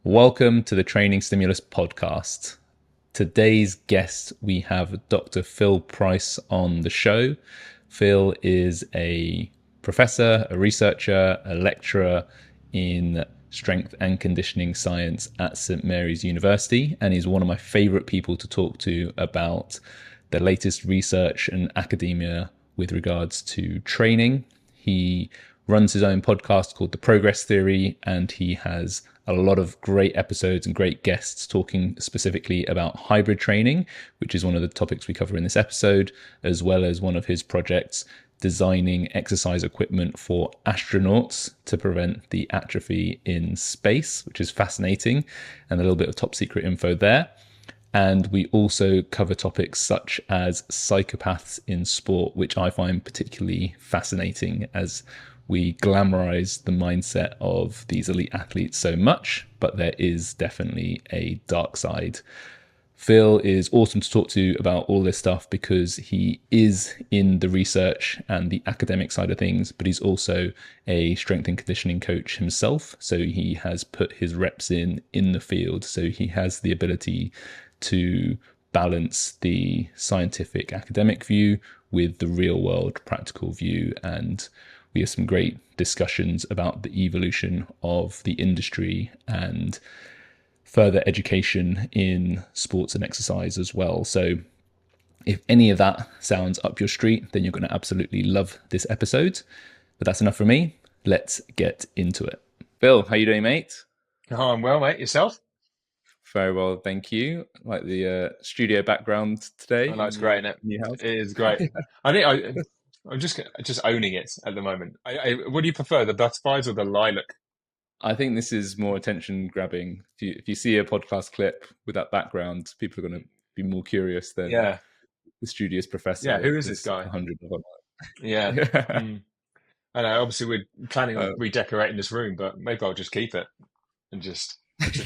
Welcome to the Training Stimulus podcast. Today's guest, we have Dr. Phil Price on the show. Phil is a professor, a researcher, a lecturer in strength and conditioning science at St. Mary's University, and he's one of my favorite people to talk to about the latest research and academia with regards to training. He runs his own podcast called The Progress Theory, and he has a lot of great episodes and great guests talking specifically about hybrid training, which is one of the topics we cover in this episode, as well as one of his projects designing exercise equipment for astronauts to prevent the atrophy in space, which is fascinating, and a little bit of top secret info there. And we also cover topics such as psychopaths in sport, which I find particularly fascinating as we glamorize the mindset of these elite athletes so much, but there is definitely a dark side. Phil is awesome to talk to about all this stuff because he is in the research and the academic side of things, but he's also a strength and conditioning coach himself. So he has put his reps in the field. So he has the ability to balance the scientific academic view with the real world practical view. And we have some great discussions about the evolution of the industry and further education in sports and exercise as well. So if any of that sounds up your street, then you're going to absolutely love this episode. But that's enough for me. Let's get into it. Phil, how you doing, mate? Oh, I'm well, mate. Yourself? Very well, thank you. Like the studio background today. I know it's great, isn't it? New house. It is great. I think I'm just owning it at the moment. What do you prefer, the butterflies or the lilac? I think this is more attention grabbing. If you see a podcast clip with that background, people are going to be more curious than Yeah, the studious professor. yeah. Who is this There's guy? 100 of Yeah. them. Mm. I know. Obviously, we're planning on uh, redecorating this room, but maybe I'll just keep it and just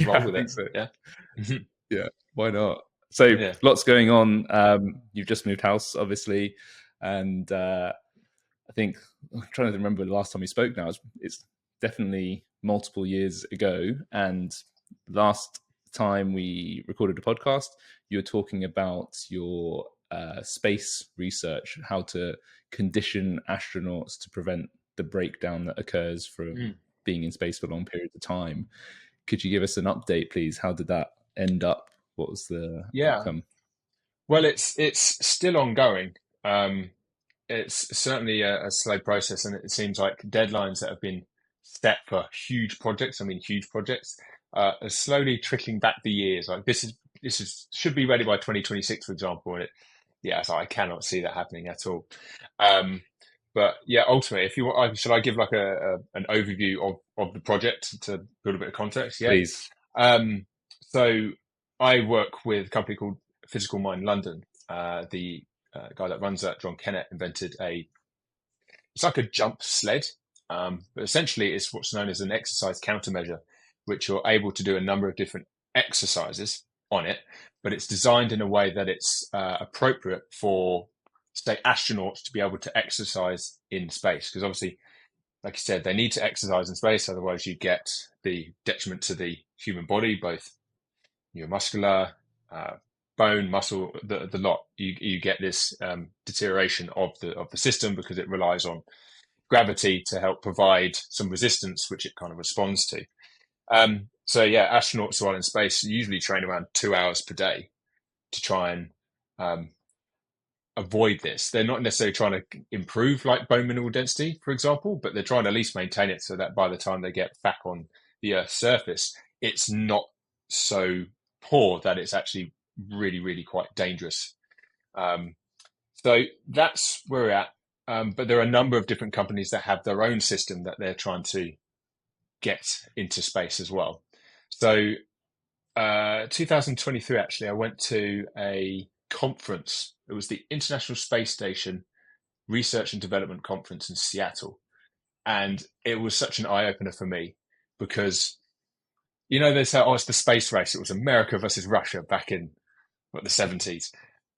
roll yeah, I with it. think so. Yeah. Yeah, why not? So Yeah. lots going on. You've just moved house, obviously, and I think I'm trying to remember the last time we spoke. Now it's definitely multiple years ago, and last time we recorded a podcast, you were talking about your space research, how to condition astronauts to prevent the breakdown that occurs from Mm. being in space for long periods of time. Could you give us an update, please? How did that end up? What was the Yeah. outcome? Well, it's still ongoing. Um, it's certainly a slow process, and it seems like deadlines that have been set for huge projects, I mean huge projects, are slowly trickling back the years. Like this is should be ready by 2026, for example, and yeah, so I cannot see that happening at all. Um, but yeah, ultimately, if you want, should I give like an overview of the project to build a bit of context? Yeah. Please. Um, so I work with a company called Physical Mind London. The guy that runs that, John Kennett, invented it's like a jump sled, but essentially it's what's known as an exercise countermeasure, which you're able to do a number of different exercises on it, but it's designed in a way that it's appropriate for, say, astronauts to be able to exercise in space. Because obviously, like you said, they need to exercise in space, otherwise you get the detriment to the human body, both neuromuscular, uh, bone, muscle, the lot. You get this deterioration of the system because it relies on gravity to help provide some resistance, which it kind of responds to. So yeah, astronauts while in space usually train around 2 hours per day to try and um, avoid this. They're not necessarily trying to improve like bone mineral density, for example, but they're trying to at least maintain it so that by the time they get back on the Earth's surface, it's not so poor that it's actually really, really quite dangerous. Um, so that's where we're at. But there are a number of different companies that have their own system that they're trying to get into space as well. So 2023, actually, I went to a conference. It was the International Space Station Research and Development Conference in Seattle. And it was such an eye opener for me because, they say, oh, it's the space race. It was America versus Russia back in the 70s.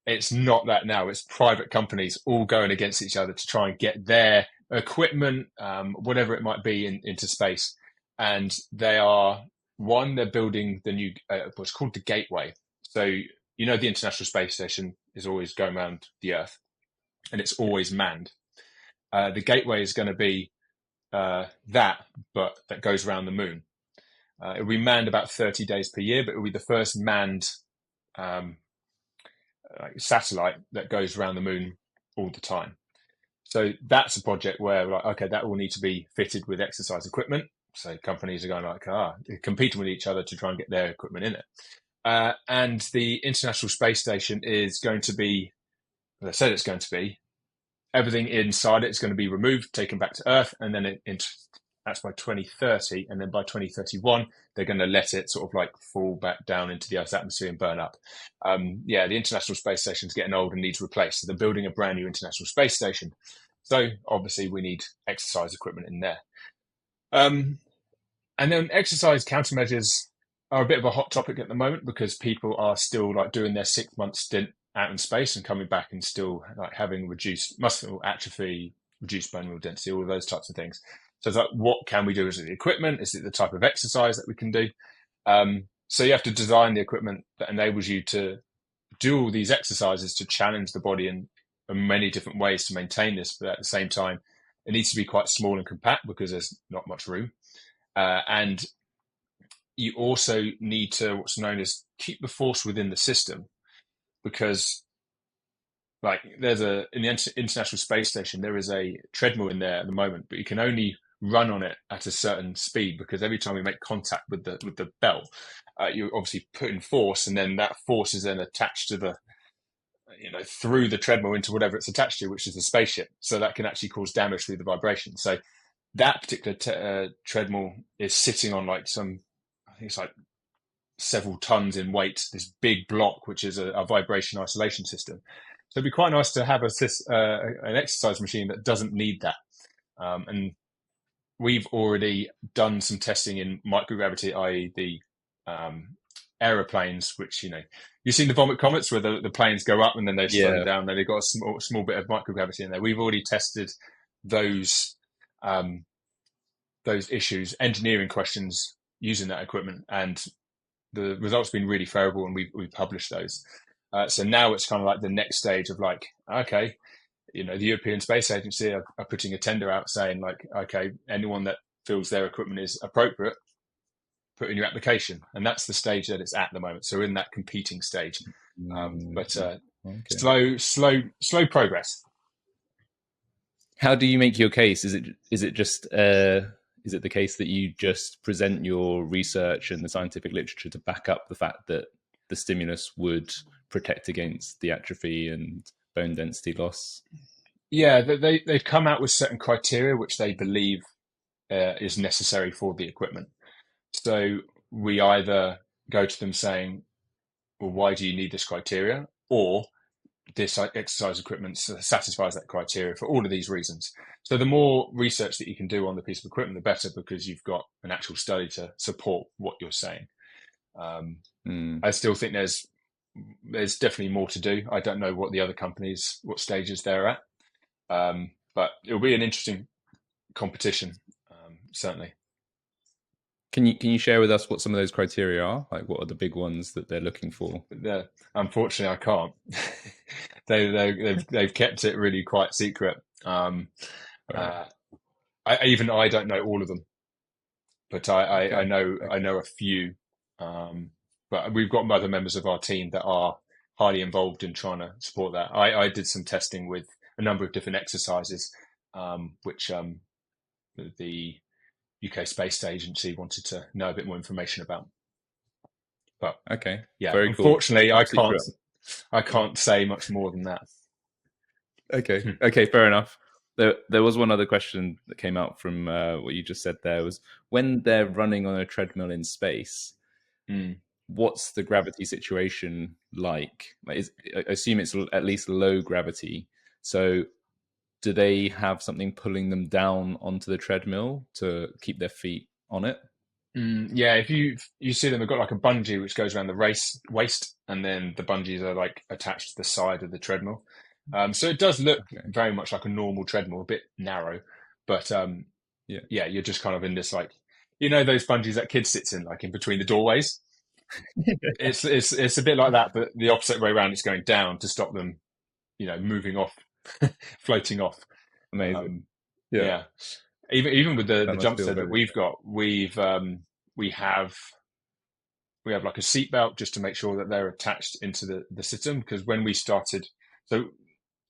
It's not that now. It's private companies all going against each other to try and get their equipment, whatever it might be, into space. And they are one, they're building the new what's called the Gateway. So the International Space Station is always going around the Earth, and it's always manned. The Gateway is going to be but that goes around the moon. It'll be manned about 30 days per year, but it'll be the first manned satellite that goes around the moon all the time. So that's a project where that will need to be fitted with exercise equipment. So companies are going competing with each other to try and get their equipment in it. And the International Space Station is going to be, as I said, it's going to be, everything inside it is going to be removed, taken back to Earth, and then that's by 2030. And then by 2031, they're going to let it sort of fall back down into the Earth's atmosphere and burn up. The International Space Station is getting old and needs replaced. So they're building a brand new International Space Station. So obviously we need exercise equipment in there. And then exercise countermeasures are a bit of a hot topic at the moment because people are still doing their 6-month stint out in space and coming back and still having reduced muscle atrophy, reduced bone mineral density, all of those types of things. So it's what can we do? Is it the equipment? Is it the type of exercise that we can do? So you have to design the equipment that enables you to do all these exercises to challenge the body in many different ways to maintain this. But at the same time, it needs to be quite small and compact because there's not much room. And you also need to, what's known as, keep the force within the system, because there's in the International Space Station, there is a treadmill in there at the moment, but you can only run on it at a certain speed because every time you make contact with the belt, you're obviously putting force, and then that force is then attached to through the treadmill into whatever it's attached to, which is the spaceship. So that can actually cause damage through the vibration. So that particular treadmill is sitting on I think it's several tons in weight, this big block, which is a vibration isolation system. So it'd be quite nice to have an exercise machine that doesn't need that. And we've already done some testing in microgravity, i.e. the aeroplanes, which, you've seen the Vomit Comets where the planes go up and then they slow down. Then they've got a small bit of microgravity in there. We've already tested those issues, engineering questions using that equipment, and the results have been really favorable, and we've published those. So now it's kind of the next stage of the European Space Agency are putting a tender out saying anyone that feels their equipment is appropriate, put in your application. And that's the stage that it's at the moment. So we're in that competing stage. Slow progress. How do you make your case? Is it just is it the case that you just present your research and the scientific literature to back up the fact that the stimulus would protect against the atrophy and bone density loss? Yeah, they've come out with certain criteria which they believe is necessary for the equipment. So we either go to them saying, well, why do you need this criteria? Or this exercise equipment satisfies that criteria for all of these reasons. So the more research that you can do on the piece of equipment, the better, because you've got an actual study to support what you're saying. I still think there's definitely more to do. I don't know what the other companies, what stages they're at, but it'll be an interesting competition, certainly. Can you share with us what some of those criteria are? What are the big ones that they're looking for? Unfortunately, I can't. They've kept it really quite secret. I don't know all of them, but I know a few. But we've got other members of our team that are highly involved in trying to support that. I did some testing with a number of different exercises, which the UK Space Agency wanted to know a bit more information about. But very unfortunately, cool. I can't say much more than that. Okay, fair enough. There was one other question that came out from what you just said there, was when they're running on a treadmill in space, what's the gravity situation like? I assume it's at least low gravity. So do they have something pulling them down onto the treadmill to keep their feet on it? Yeah, if you see them, they've got a bungee which goes around the waist, and then the bungees are attached to the side of the treadmill. So it does look very much like a normal treadmill, a bit narrow, but you're just kind of in this you know those bungees that kids sits in, like in between the doorways. It's a bit like that, but the opposite way around. It's going down to stop them, moving off, floating off. Amazing. Um, Yeah, yeah, even with the that must jump feel set that very we've got, we have like a seat belt just to make sure that they're attached into the system. Because when we started, so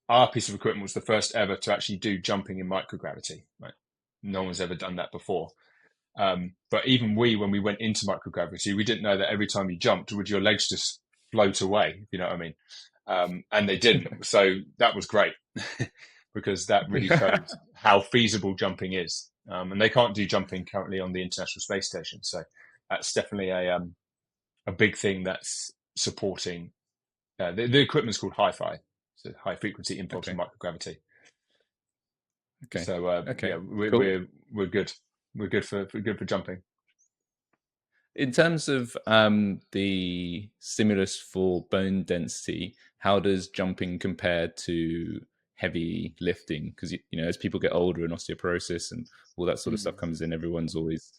our piece of equipment was the first ever to actually do jumping in microgravity. Right, no one's ever done that before. But even when we went into microgravity, we didn't know that every time you jumped, would your legs just float away? If you know what I mean? And they didn't. So that was great because that really showed how feasible jumping is. And they can't do jumping currently on the International Space Station. So that's definitely a big thing that's supporting. The equipment's called hi-fi, so high frequency impulse okay. and microgravity. Okay. So Okay. we're Cool. we're good. We're good for jumping. In terms of the stimulus for bone density, how does jumping compare to heavy lifting? Because as people get older and osteoporosis and all that sort of stuff Mm. comes in, everyone's always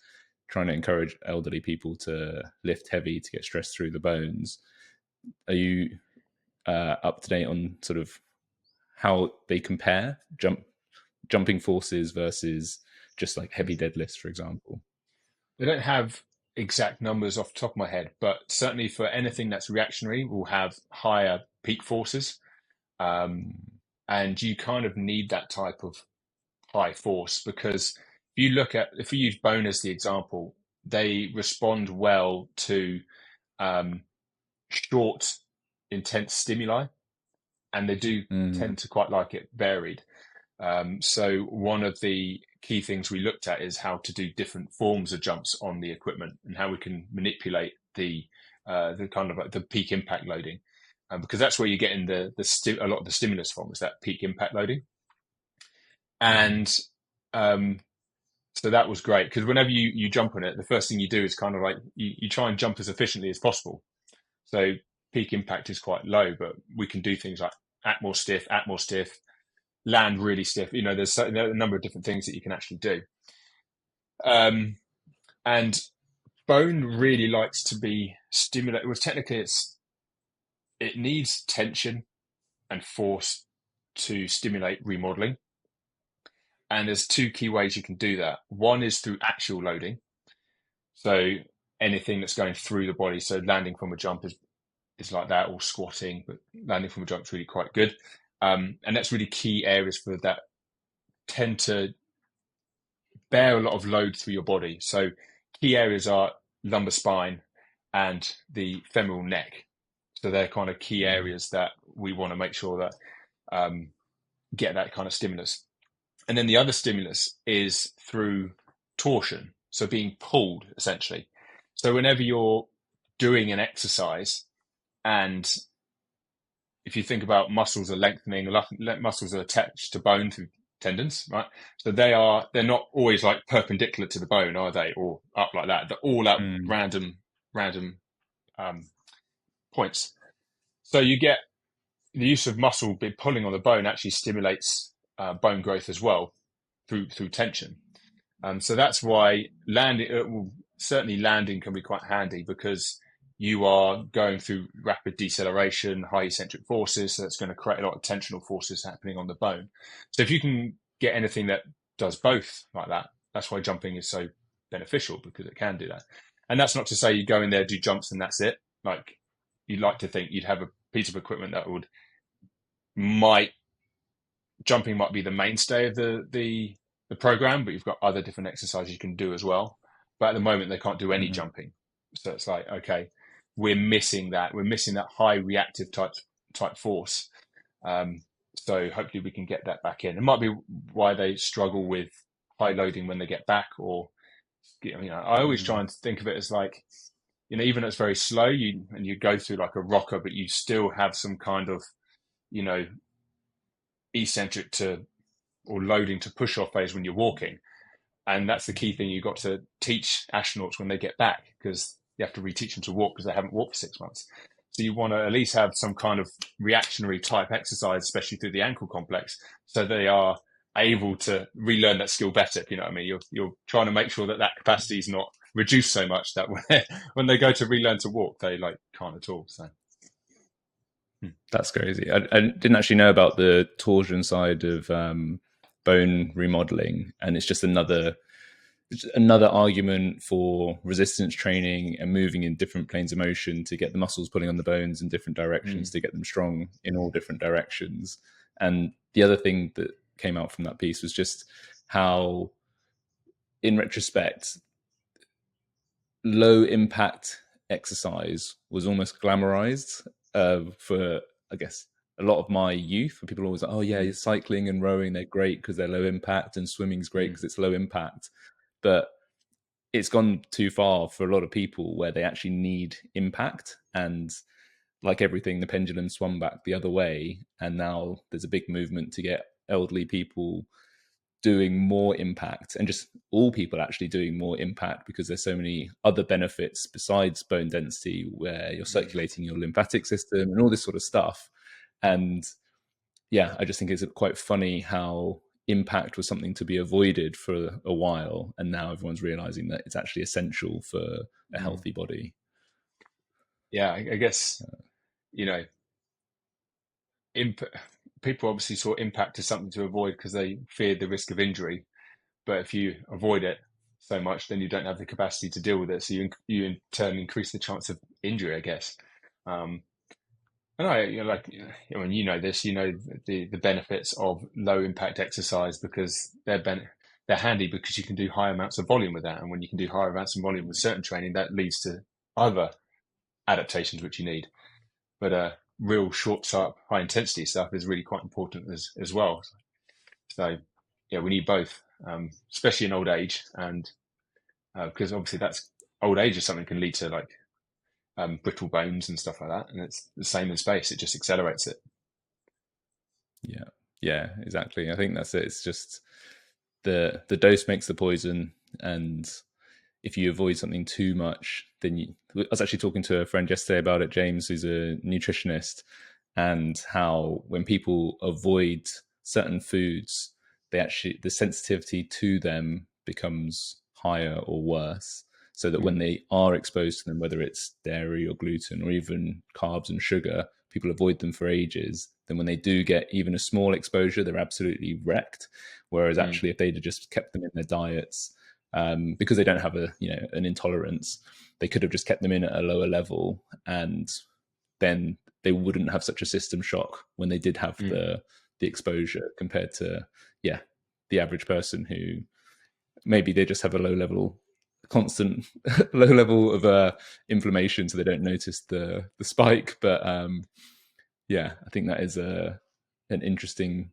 trying to encourage elderly people to lift heavy to get stress through the bones. Are you up to date on sort of how they compare jumping forces versus just like heavy deadlifts, for example? They don't have exact numbers off the top of my head, but certainly for anything that's reactionary, we'll have higher peak forces. Um, and you kind of need that type of high force because if we use bone as the example, they respond well to um, short, intense stimuli, and they do Mm, tend to quite like it varied. So one of the key things we looked at is how to do different forms of jumps on the equipment and how we can manipulate the kind of like the peak impact loading, because that's where you're getting a lot of the stimulus from is that peak impact loading. And um, so that was great because whenever you jump on it, the first thing you do is kind of like you try and jump as efficiently as possible. So peak impact is quite low, but we can do things like at more stiff, land really stiff. There are a number of different things that you can actually do. Um, and bone really likes to be stimulated. Well, technically, it needs tension and force to stimulate remodeling. And there's two key ways you can do that. One is through axial loading. So anything that's going through the body. So landing from a jump is like that, or squatting, but landing from a jump is really quite good. And that's really key areas for that tend to bear a lot of load through your body. So key areas are lumbar spine and the femoral neck. So they're kind of key areas that we want to make sure that get that kind of stimulus. And then the other stimulus is through torsion, so being pulled essentially. So whenever you're doing an exercise, and if you think about muscles are lengthening, muscles are attached to bone through tendons, right? So they're not always like perpendicular to the bone, are they, or up like that? They're all at mm, random um, points. So you get the use of muscle pulling on the bone actually stimulates bone growth as well through tension. So that's why certainly landing can be quite handy because you are going through rapid deceleration, high eccentric forces, so that's going to create a lot of tensional forces happening on the bone. So if you can get anything that does both like that, that's why jumping is so beneficial because it can do that. And that's not to say you go in there, do jumps, and that's it. Like you'd like to think you'd have a piece of equipment that might jumping might be the mainstay of the program, but you've got other different exercises you can do as well. But at the moment, they can't do any mm. jumping, so it's like okay, we're missing that. We're missing that high reactive type force. Um, so hopefully we can get that back in. It might be why they struggle with high loading when they get back, or I always try and think of it as like even though it's very slow, you go through like a rocker, but you still have some kind of you know eccentric to or loading to push off phase when you're walking. And that's the key thing you've got to teach astronauts when they get back because you have to reteach them to walk because they haven't walked for 6 months. So you want to at least have some kind of reactionary type exercise, especially through the ankle complex, so they are able to relearn that skill better. If you know what I mean, you're trying to make sure that that capacity is not reduced so much that when they go to relearn to walk, they like can't at all. So That's crazy. I didn't actually know about the torsion side of bone remodeling, and it's just another argument for resistance training and moving in different planes of motion to get the muscles pulling on the bones in different directions to get them strong in all different directions. And the other thing that came out from that piece was just how, in retrospect, low impact exercise was almost glamorized for, I guess, a lot of my youth. Where people are always like, oh yeah, cycling and rowing, they're great because they're low impact, and swimming's great because it's low impact. But it's gone too far for a lot of people where they actually need impact. And like everything, the pendulum swung back the other way. And now there's a big movement to get elderly people doing more impact, and just all people actually doing more impact, because there's so many other benefits besides bone density, where you're circulating your lymphatic system and all this sort of stuff. And yeah, I just think it's quite funny how impact was something to be avoided for a while, and now everyone's realizing that it's actually essential for a healthy body. Yeah, I guess, you know, people obviously saw impact as something to avoid because they feared the risk of injury. But if you avoid it so much, then you don't have the capacity to deal with it. So you in turn increase the chance of injury, I guess. And when you know this, you know the benefits of low impact exercise, because they're handy because you can do high amounts of volume with that. And when you can do higher amounts of volume with certain training, that leads to other adaptations which you need. But real short, sharp, high intensity stuff is really quite important as well. So yeah, we need both, especially in old age, and because obviously that's old age is something that can lead to like brittle bones and stuff like that, and it's the same in space. It just accelerates it. Yeah, exactly. I think that's it. It's just the dose makes the poison, and if you avoid something too much, then I was actually talking to a friend yesterday about it, James, who's a nutritionist, and how when people avoid certain foods, the sensitivity to them becomes higher or worse. So that when they are exposed to them, whether it's dairy or gluten or even carbs and sugar, people avoid them for ages. Then when they do get even a small exposure, they're absolutely wrecked. Whereas actually, if they'd have just kept them in their diets, because they don't have an intolerance, they could have just kept them in at a lower level, and then they wouldn't have such a system shock when they did have the exposure, compared to the average person who maybe they just have a constant low level of inflammation, so they don't notice the spike. But I think that is an interesting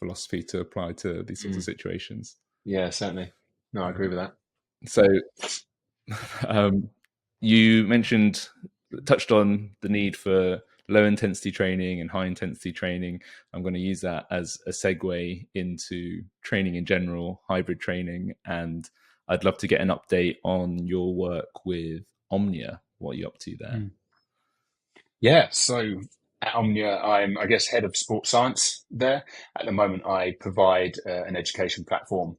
philosophy to apply to these sorts of situations. Yeah, certainly. No, I agree with that. So you touched on the need for low intensity training and high intensity training. I'm going to use that as a segue into training in general, hybrid training, and I'd love to get an update on your work with Omnia. What are you up to there? Yeah, so at Omnia, I'm, I guess, head of sports science there. At the moment, I provide an education platform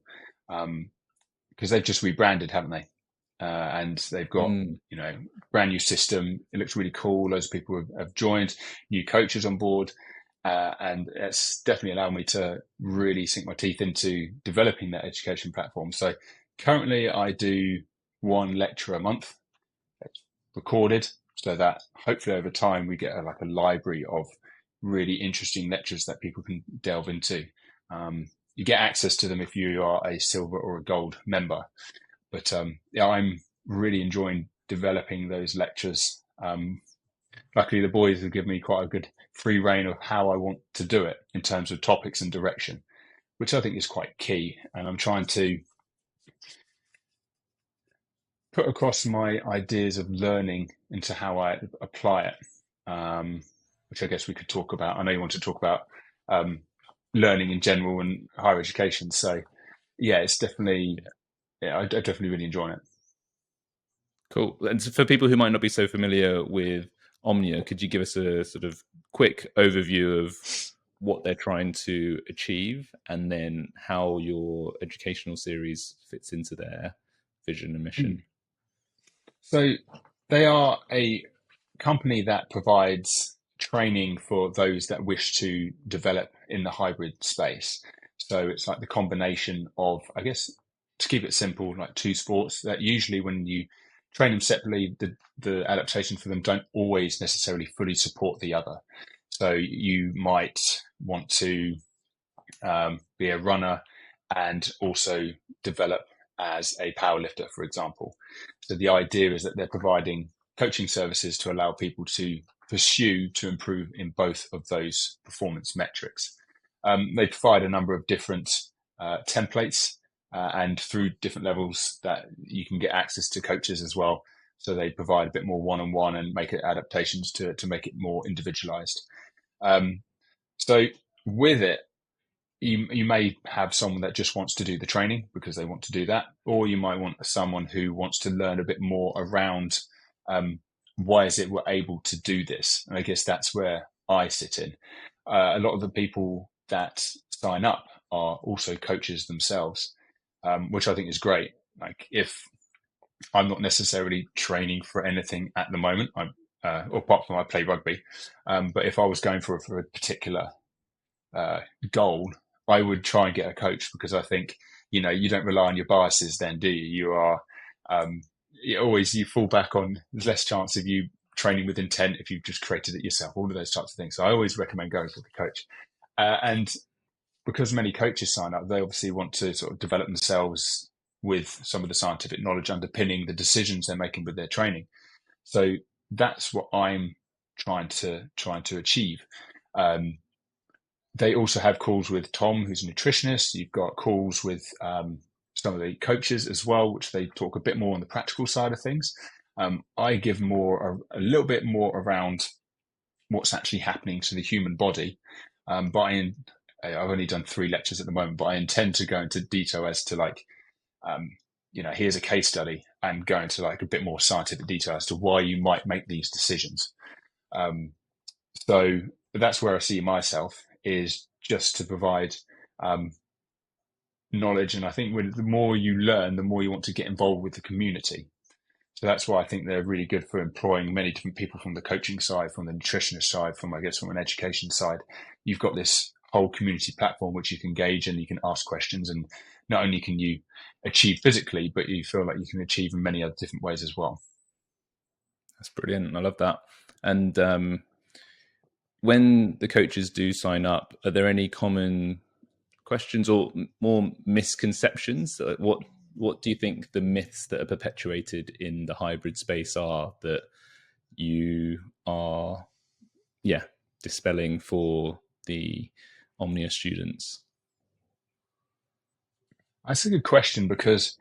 because they've just rebranded, haven't they? And they've got, brand new system. It looks really cool. Loads of people have joined, new coaches on board. And it's definitely allowed me to really sink my teeth into developing that education platform. So currently I do one lecture a month, recorded, so that hopefully over time we get a library of really interesting lectures that people can delve into. You get access to them if you are a silver or a gold member. But I'm really enjoying developing those lectures. Luckily, the boys have given me quite a good free rein of how I want to do it in terms of topics and direction, which I think is quite key. And I'm trying to put across my ideas of learning into how I apply it, which I guess we could talk about. I know you want to talk about learning in general and higher education. So yeah, it's definitely, I definitely really enjoy it. Cool. And so for people who might not be so familiar with Omnia, could you give us a sort of quick overview of what they're trying to achieve, and then how your educational series fits into their vision and mission? So they are a company that provides training for those that wish to develop in the hybrid space. So it's like the combination of, I guess, to keep it simple, like two sports that usually when you train them separately, the adaptation for them don't always necessarily fully support the other. So you might want to be a runner and also develop as a powerlifter, for example. So the idea is that they're providing coaching services to allow people to pursue to improve in both of those performance metrics. They provide a number of different templates and through different levels that you can get access to coaches as well. So they provide a bit more one-on-one and make it adaptations to make it more individualized. So with it, you may have someone that just wants to do the training because they want to do that, or you might want someone who wants to learn a bit more around why is it we're able to do this. And I guess that's where I sit in. A lot of the people that sign up are also coaches themselves, which I think is great. Like if I'm not necessarily training for anything at the moment, I'm apart from I play rugby, but if I was going for a particular goal, I would try and get a coach because I think, you don't rely on your biases then, do you? You are, you fall back on there's less chance of you training with intent if you've just created it yourself, all of those types of things. So I always recommend going for the coach. And because many coaches sign up, they obviously want to sort of develop themselves with some of the scientific knowledge underpinning the decisions they're making with their training. So that's what I'm trying to achieve. They also have calls with Tom, who's a nutritionist. You've got calls with some of the coaches as well, which they talk a bit more on the practical side of things. I give a little bit more around what's actually happening to the human body. But I've only done 3 lectures at the moment, but I intend to go into detail as to here's a case study and go into like a bit more scientific detail as to why you might make these decisions. So that's where I see myself, is just to provide knowledge. And I think the more you learn, the more you want to get involved with the community. So that's why I think they're really good for employing many different people from the coaching side, from the nutritionist side, from an education side. You've got this whole community platform which you can engage and you can ask questions. And not only can you achieve physically, but you feel like you can achieve in many other different ways as well. That's brilliant. I love that. And when the coaches do sign up, are there any common questions or more misconceptions? What do you think the myths that are perpetuated in the hybrid space are that you are, dispelling for the Omnia students? That's a good question, because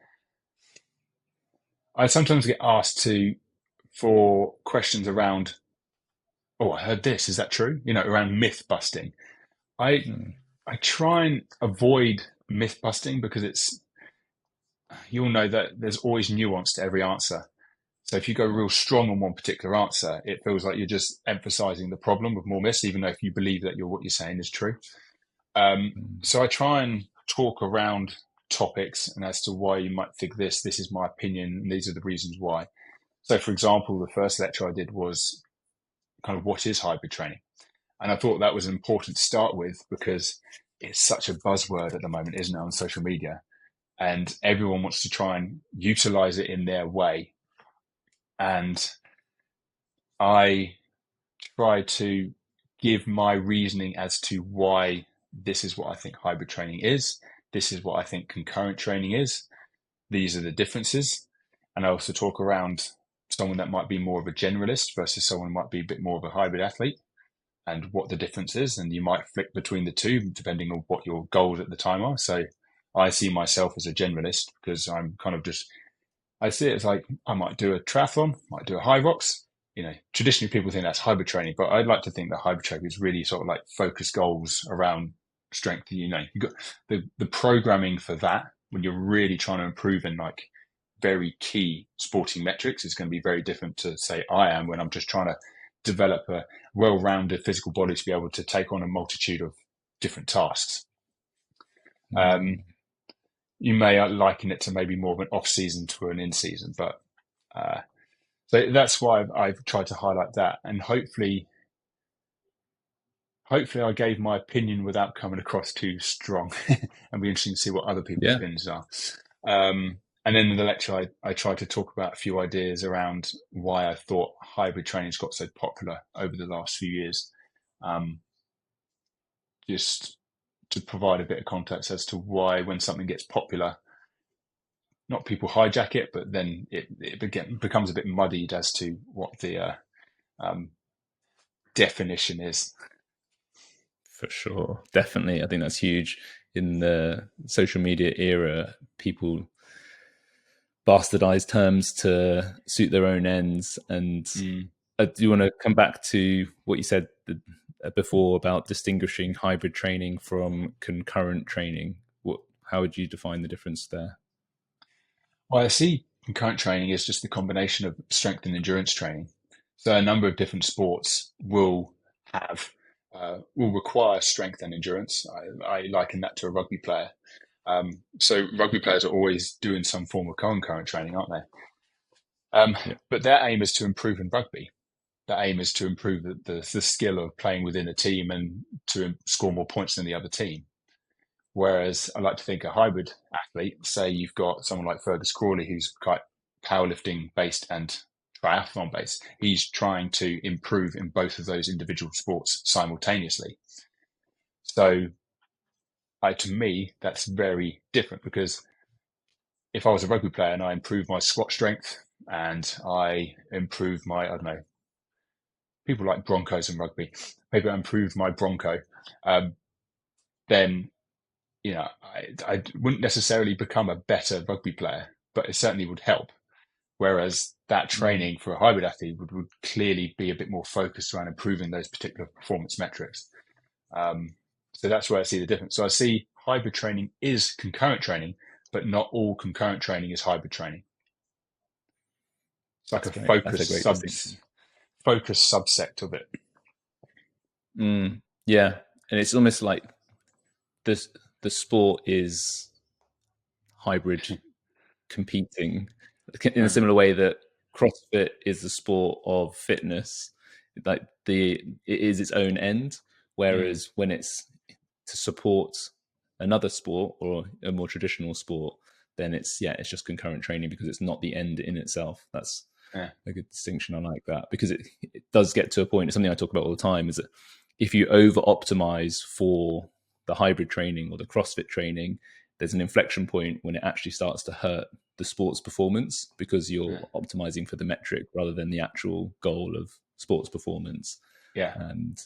I sometimes get asked for questions around, oh, I heard this, is that true? Around myth busting. I try and avoid myth busting because you'll know that there's always nuance to every answer. So if you go real strong on one particular answer, it feels like you're just emphasizing the problem with more myths, even though if you believe that what you're saying is true. So I try and talk around topics and as to why you might think this is my opinion, and these are the reasons why. So for example, the first lecture I did was kind of what is hybrid training? And I thought that was important to start with because it's such a buzzword at the moment, isn't it, on social media? And everyone wants to try and utilize it in their way. And I try to give my reasoning as to why this is what I think hybrid training is. This is what I think concurrent training is. These are the differences. And I also talk around someone that might be more of a generalist versus someone who might be a bit more of a hybrid athlete and what the difference is. And you might flick between the two depending on what your goals at the time are. So I see myself as a generalist because I'm kind of I see it as like I might do a triathlon, might do a high rocks. Traditionally people think that's hybrid training, but I'd like to think that hybrid training is really sort of like focused goals around strength. You've got the programming for that when you're really trying to improve in like very key sporting metrics is going to be very different to say I am when I'm just trying to develop a well-rounded physical body to be able to take on a multitude of different tasks. You may liken it to maybe more of an off season to an in season, but so that's why I've tried to highlight that, and hopefully I gave my opinion without coming across too strong. And be interesting to see what other people's Yeah. opinions are. And then in the lecture, I tried to talk about a few ideas around why I thought hybrid training's got so popular over the last few years. Just to provide a bit of context as to why, when something gets popular, not people hijack it, but then it becomes a bit muddied as to what the definition is. For sure. Definitely. I think that's huge. In the social media era, people bastardize terms to suit their own ends. And I do want to come back to what you said before about distinguishing hybrid training from concurrent training. How would you define the difference there? Well, I see concurrent training is just the combination of strength and endurance training. So a number of different sports will require strength and endurance. I liken that to a rugby player. So rugby players are always doing some form of concurrent training, aren't they? But their aim is to improve in rugby. Their aim is to improve the skill of playing within a team and to score more points than the other team. Whereas I like to think a hybrid athlete, say you've got someone like Fergus Crawley, who's quite powerlifting based and triathlon based. He's trying to improve in both of those individual sports simultaneously. So to me, that's very different, because if I was a rugby player and I improved my squat strength and I improved my, I don't know, people like Broncos and rugby, maybe I improved my Bronco, then I wouldn't necessarily become a better rugby player, but it certainly would help. Whereas that training for a hybrid athlete would clearly be a bit more focused around improving those particular performance metrics. So that's where I see the difference. So I see hybrid training is concurrent training, but not all concurrent training is hybrid training. It's like focused subsect of it. Yeah, and it's almost like the sport is hybrid competing in a similar way that CrossFit is the sport of fitness. Like it is its own end, whereas when it's to support another sport or a more traditional sport, then it's just concurrent training, because it's not the end in itself. That's a good distinction. I like that, because it does get to a point. It's something I talk about all the time, is that if you over optimize for the hybrid training or the CrossFit training, there's an inflection point when it actually starts to hurt the sport's performance, because you're optimizing for the metric rather than the actual goal of sports performance. And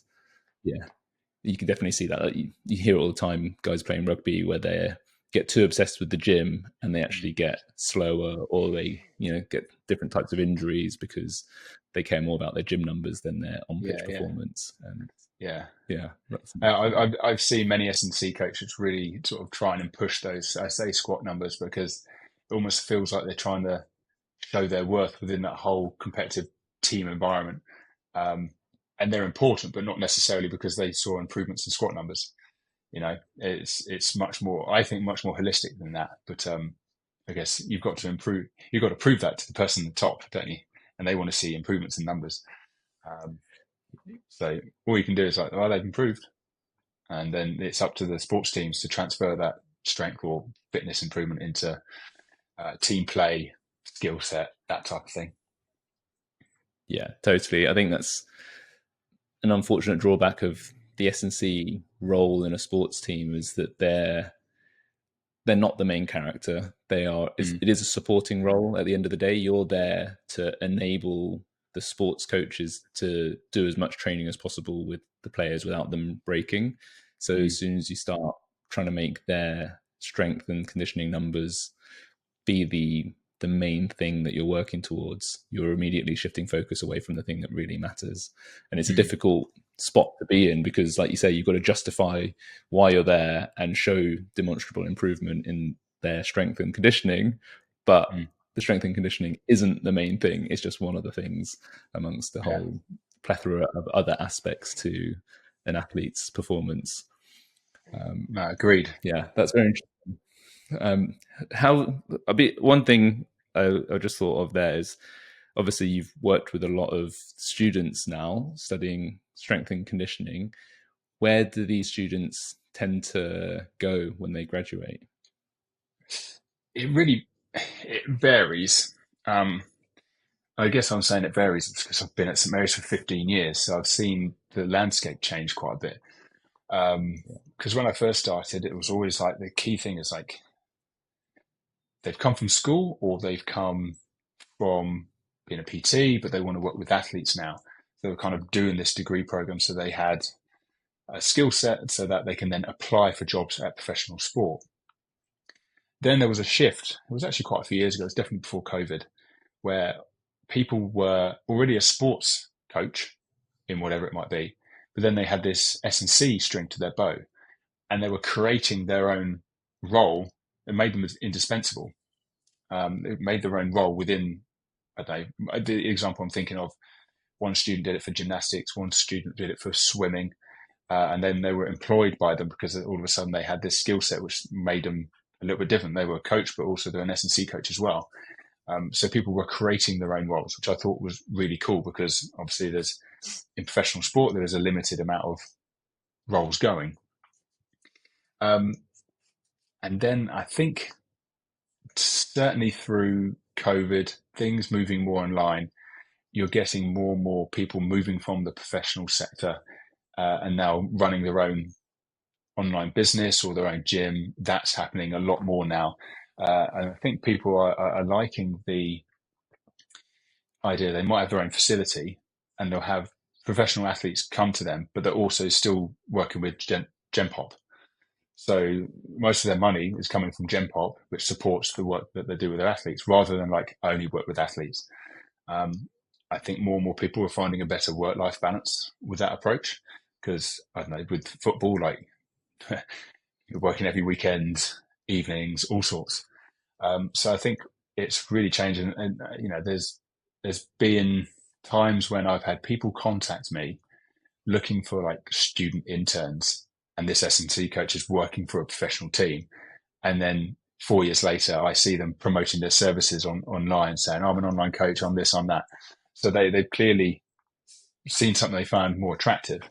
you can definitely see that. You hear it all the time, guys playing rugby, where they get too obsessed with the gym and they actually get slower, or they get different types of injuries because they care more about their gym numbers than their on-pitch performance. And I've seen many S&C coaches really sort of trying and push those, I say, squat numbers, because it almost feels like they're trying to show their worth within that whole competitive team environment. And they're important, but not necessarily because they saw improvements in squat numbers. It's much more, I think, much more holistic than that. But I guess you've got to prove that to the person at the top, don't you? And they want to see improvements in numbers. So all you can do is like, well, they've improved. And then it's up to the sports teams to transfer that strength or fitness improvement into team play, skill set, that type of thing. Yeah, totally. I think that's an unfortunate drawback of the S&C role in a sports team, is that they're not the main character. It is a supporting role. At the end of the day, you're there to enable the sports coaches to do as much training as possible with the players without them breaking. So as soon as you start trying to make their strength and conditioning numbers be the main thing that you're working towards, you're immediately shifting focus away from the thing that really matters. And it's a difficult spot to be in, because like you say, you've got to justify why you're there and show demonstrable improvement in their strength and conditioning. But the strength and conditioning isn't the main thing. It's just one of the things amongst the whole plethora of other aspects to an athlete's performance. No, agreed. Yeah, that's very interesting. How one thing I just thought of there is obviously you've worked with a lot of students now studying strength and conditioning. Where do these students tend to go when they graduate? It varies. I guess I'm saying it varies because I've been at St Mary's for 15 years, so I've seen the landscape change quite a bit. Because when I first started, it was always like the key thing is like they've come from school or they've come from being a PT, but they want to work with athletes now. They were kind of doing this degree program, so they had a skill set so that they can then apply for jobs at professional sport. Then there was a shift. It was actually quite a few years ago. It was definitely before COVID, where people were already a sports coach in whatever it might be, but then they had this S&C string to their bow, and they were creating their own role. It made them indispensable. It made their own role within. I don't know. The example I'm thinking of: one student did it for gymnastics, one student did it for swimming, and then they were employed by them because all of a sudden they had this skill set which made them a little bit different. They were a coach, but also they're an S&C coach as well. So people were creating their own roles, which I thought was really cool because obviously in professional sport, there is a limited amount of roles going. And then I think certainly through COVID, things moving more online, you're getting more and more people moving from the professional sector and now running their own online business or their own gym. That's happening a lot more now. And I think people are liking the idea they might have their own facility and they'll have professional athletes come to them, but they're also still working with Gen Pop. So most of their money is coming from Gen Pop, which supports the work that they do with their athletes, rather than like only work with athletes. I think more and more people are finding a better work-life balance with that approach because I don't know, with football, like you're working every weekend, evenings, all sorts. So I think it's really changing, and you know, there's been times when I've had people contact me looking for like student interns, and this S&C coach is working for a professional team, and then 4 years later, I see them promoting their services online, saying, "I'm an online coach, I'm this, I'm that." So they've clearly seen something they found more attractive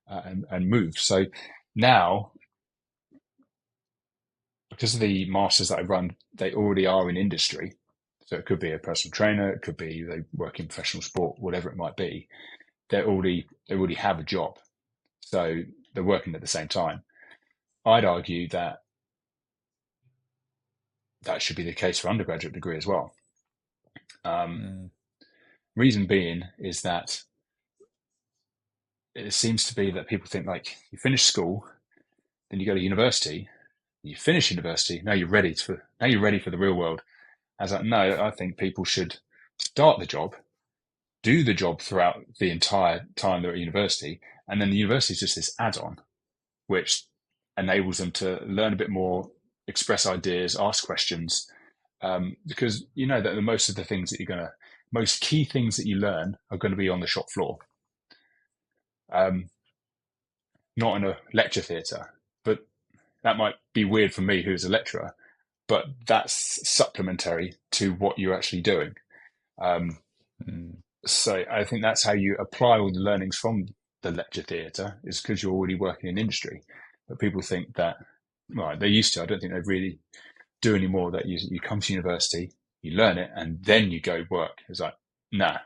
and moved. So now, because of the masters that I run, they already are in industry. So it could be a personal trainer, it could be they work in professional sport, whatever it might be. They already have a job, so they're working at the same time. I'd argue that that should be the case for undergraduate degree as well. Reason being is that it seems to be that people think like you finish school, then you go to university, you finish university, now you're ready for the real world. As like, no, I think people should start the job, do the job throughout the entire time they're at university, and then the university is just this add-on, which enables them to learn a bit more, express ideas, ask questions, because you know that most of the things that most key things that you learn are going to be on the shop floor, not in a lecture theatre. But that might be weird for me, who's a lecturer, but that's supplementary to what you're actually doing. So I think that's how you apply all the learnings from the lecture theatre, is because you're already working in industry. But people think that, well, they used to. I don't think they really do anymore. That you come to university, you learn it, and then you go work. It's like, nah.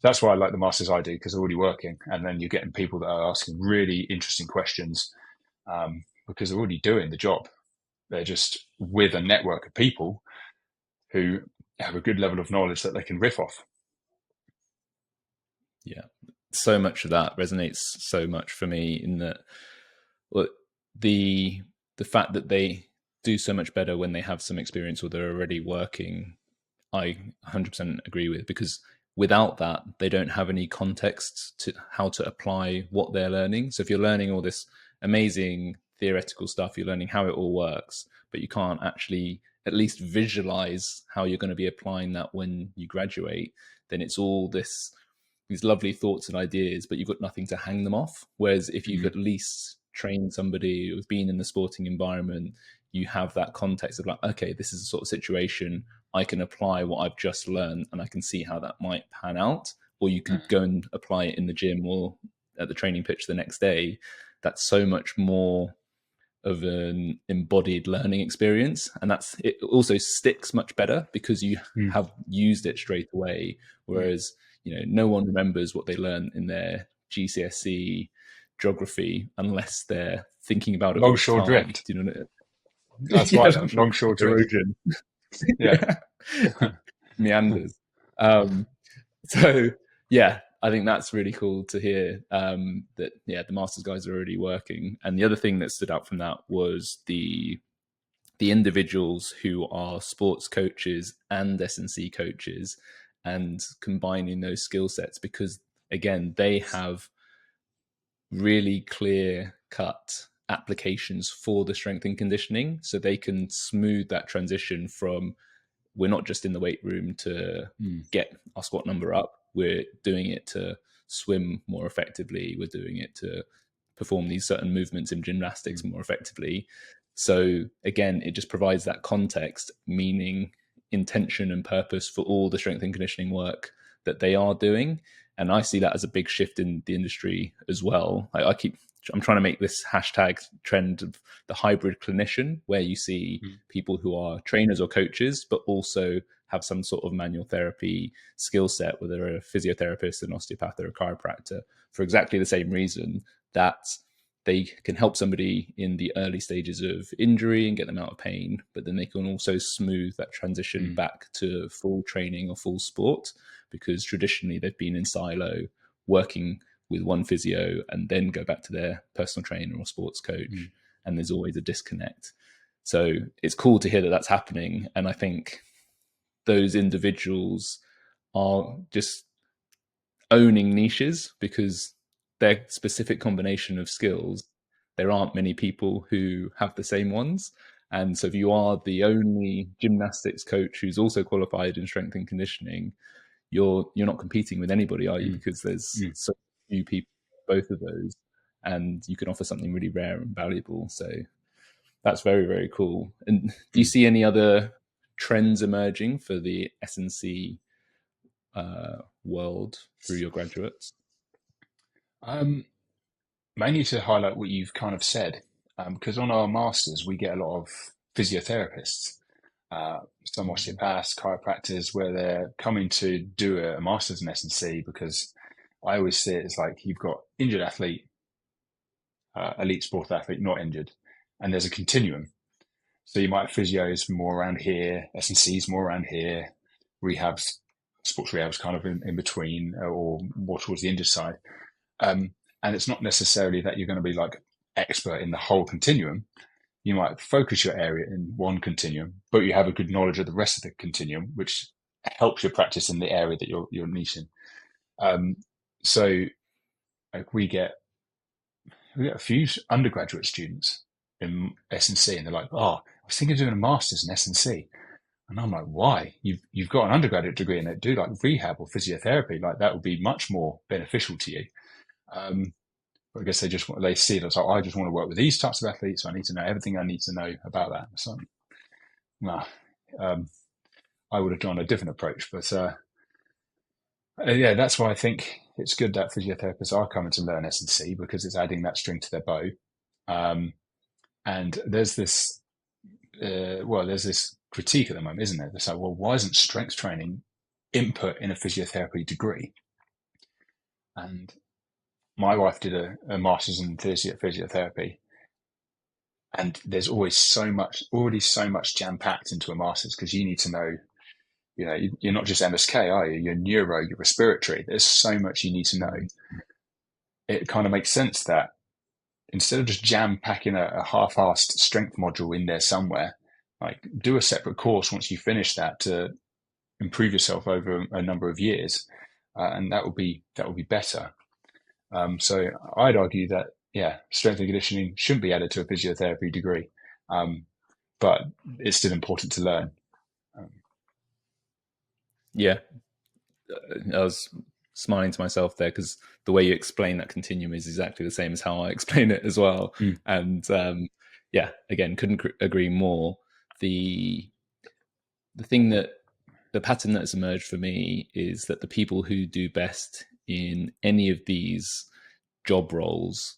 That's why I like the masters I do, because they're already working, and then you're getting people that are asking really interesting questions because they're already doing the job. They're just with a network of people who have a good level of knowledge that they can riff off. Yeah, so much of that resonates so much for me in that, well, the fact that they do so much better when they have some experience or they're already working, I 100% agree with, because without that, they don't have any context to how to apply what they're learning. So if you're learning all this amazing theoretical stuff, you're learning how it all works, but you can't actually at least visualize how you're going to be applying that when you graduate, then it's all these lovely thoughts and ideas, but you've got nothing to hang them off. Whereas if you've at least trained somebody who's been in the sporting environment, you have that context of like, okay, this is the sort of situation I can apply what I've just learned and I can see how that might pan out. Or you can go and apply it in the gym or at the training pitch the next day. That's so much more of an embodied learning experience, and that's it also sticks much better because you have used it straight away, whereas no one remembers what they learned in their GCSE geography unless they're thinking about it all the Longshore time. drift. Do you know what That's yeah, right. Longshore drift. erosion. Yeah. Meanders. So yeah, I think that's really cool to hear that the masters guys are already working. And the other thing that stood out from that was the individuals who are sports coaches and S&C coaches, and combining those skill sets, because again, they have really clear cut applications for the strength and conditioning, so they can smooth that transition from, we're not just in the weight room to get our squat number up, we're doing it to swim more effectively, we're doing it to perform these certain movements in gymnastics more effectively. So again, it just provides that context, meaning, intention and purpose for all the strength and conditioning work that they are doing. And I see that as a big shift in the industry as well. I'm trying to make this hashtag trend of the hybrid clinician, where you see people who are trainers or coaches, but also have some sort of manual therapy skill set, whether they're a physiotherapist, an osteopath, or a chiropractor, for exactly the same reason, that they can help somebody in the early stages of injury and get them out of pain, but then they can also smooth that transition back to full training or full sport, because traditionally they've been in silo, working with one physio and then go back to their personal trainer or sports coach. And there's always a disconnect. So it's cool to hear that that's happening. And I think those individuals are just owning niches because their specific combination of skills, there aren't many people who have the same ones. And so if you are the only gymnastics coach who's also qualified in strength and conditioning, you're not competing with anybody, are you? Because there's so few people, both of those, and you can offer something really rare and valuable. So that's very, very cool. And do you see any other trends emerging for the S&C world through your graduates? Mainly to highlight what you've kind of said, because on our masters we get a lot of physiotherapists, some osteopaths, chiropractors, where they're coming to do a master's in S&C, because I always see it as like you've got injured athlete, elite sport athlete, not injured, and there's a continuum. So you might have physios more around here, S&Cs more around here, rehabs, sports rehabs kind of in between, or more towards the injured side. And it's not necessarily that you're going to be like expert in the whole continuum. You might focus your area in one continuum, but you have a good knowledge of the rest of the continuum, which helps your practice in the area that you're niching. So like we get a few undergraduate students in S&C, and they're like, "Oh, I was thinking of doing a master's in S&C." And I'm like, "Why? You've got an undergraduate degree in it. Do like rehab or physiotherapy. Like that would be much more beneficial to you." But I guess they see it as like, I just want to work with these types of athletes, so I need to know everything I need to know about that. So, nah, I would have done a different approach. But yeah, that's why I think it's good that physiotherapists are coming to learn S&C, because it's adding that string to their bow. And there's this, there's this critique at the moment, isn't there? It's like, well, why isn't strength training input in a physiotherapy degree? And my wife did a master's in physiotherapy, and there's already so much jam packed into a master's, because you need to know, you're not just MSK, are you? You're neuro, you're respiratory. There's so much you need to know. It kind of makes sense that instead of just jam packing a half-assed strength module in there somewhere, like do a separate course once you finish that to improve yourself over a number of years, and that would be better. So I'd argue that, strength and conditioning shouldn't be added to a physiotherapy degree, but it's still important to learn. Yeah, that was smiling to myself there because the way you explain that continuum is exactly the same as how I explain it as well. Mm. And yeah, again, couldn't agree more. The thing that the pattern that has emerged for me is that the people who do best in any of these job roles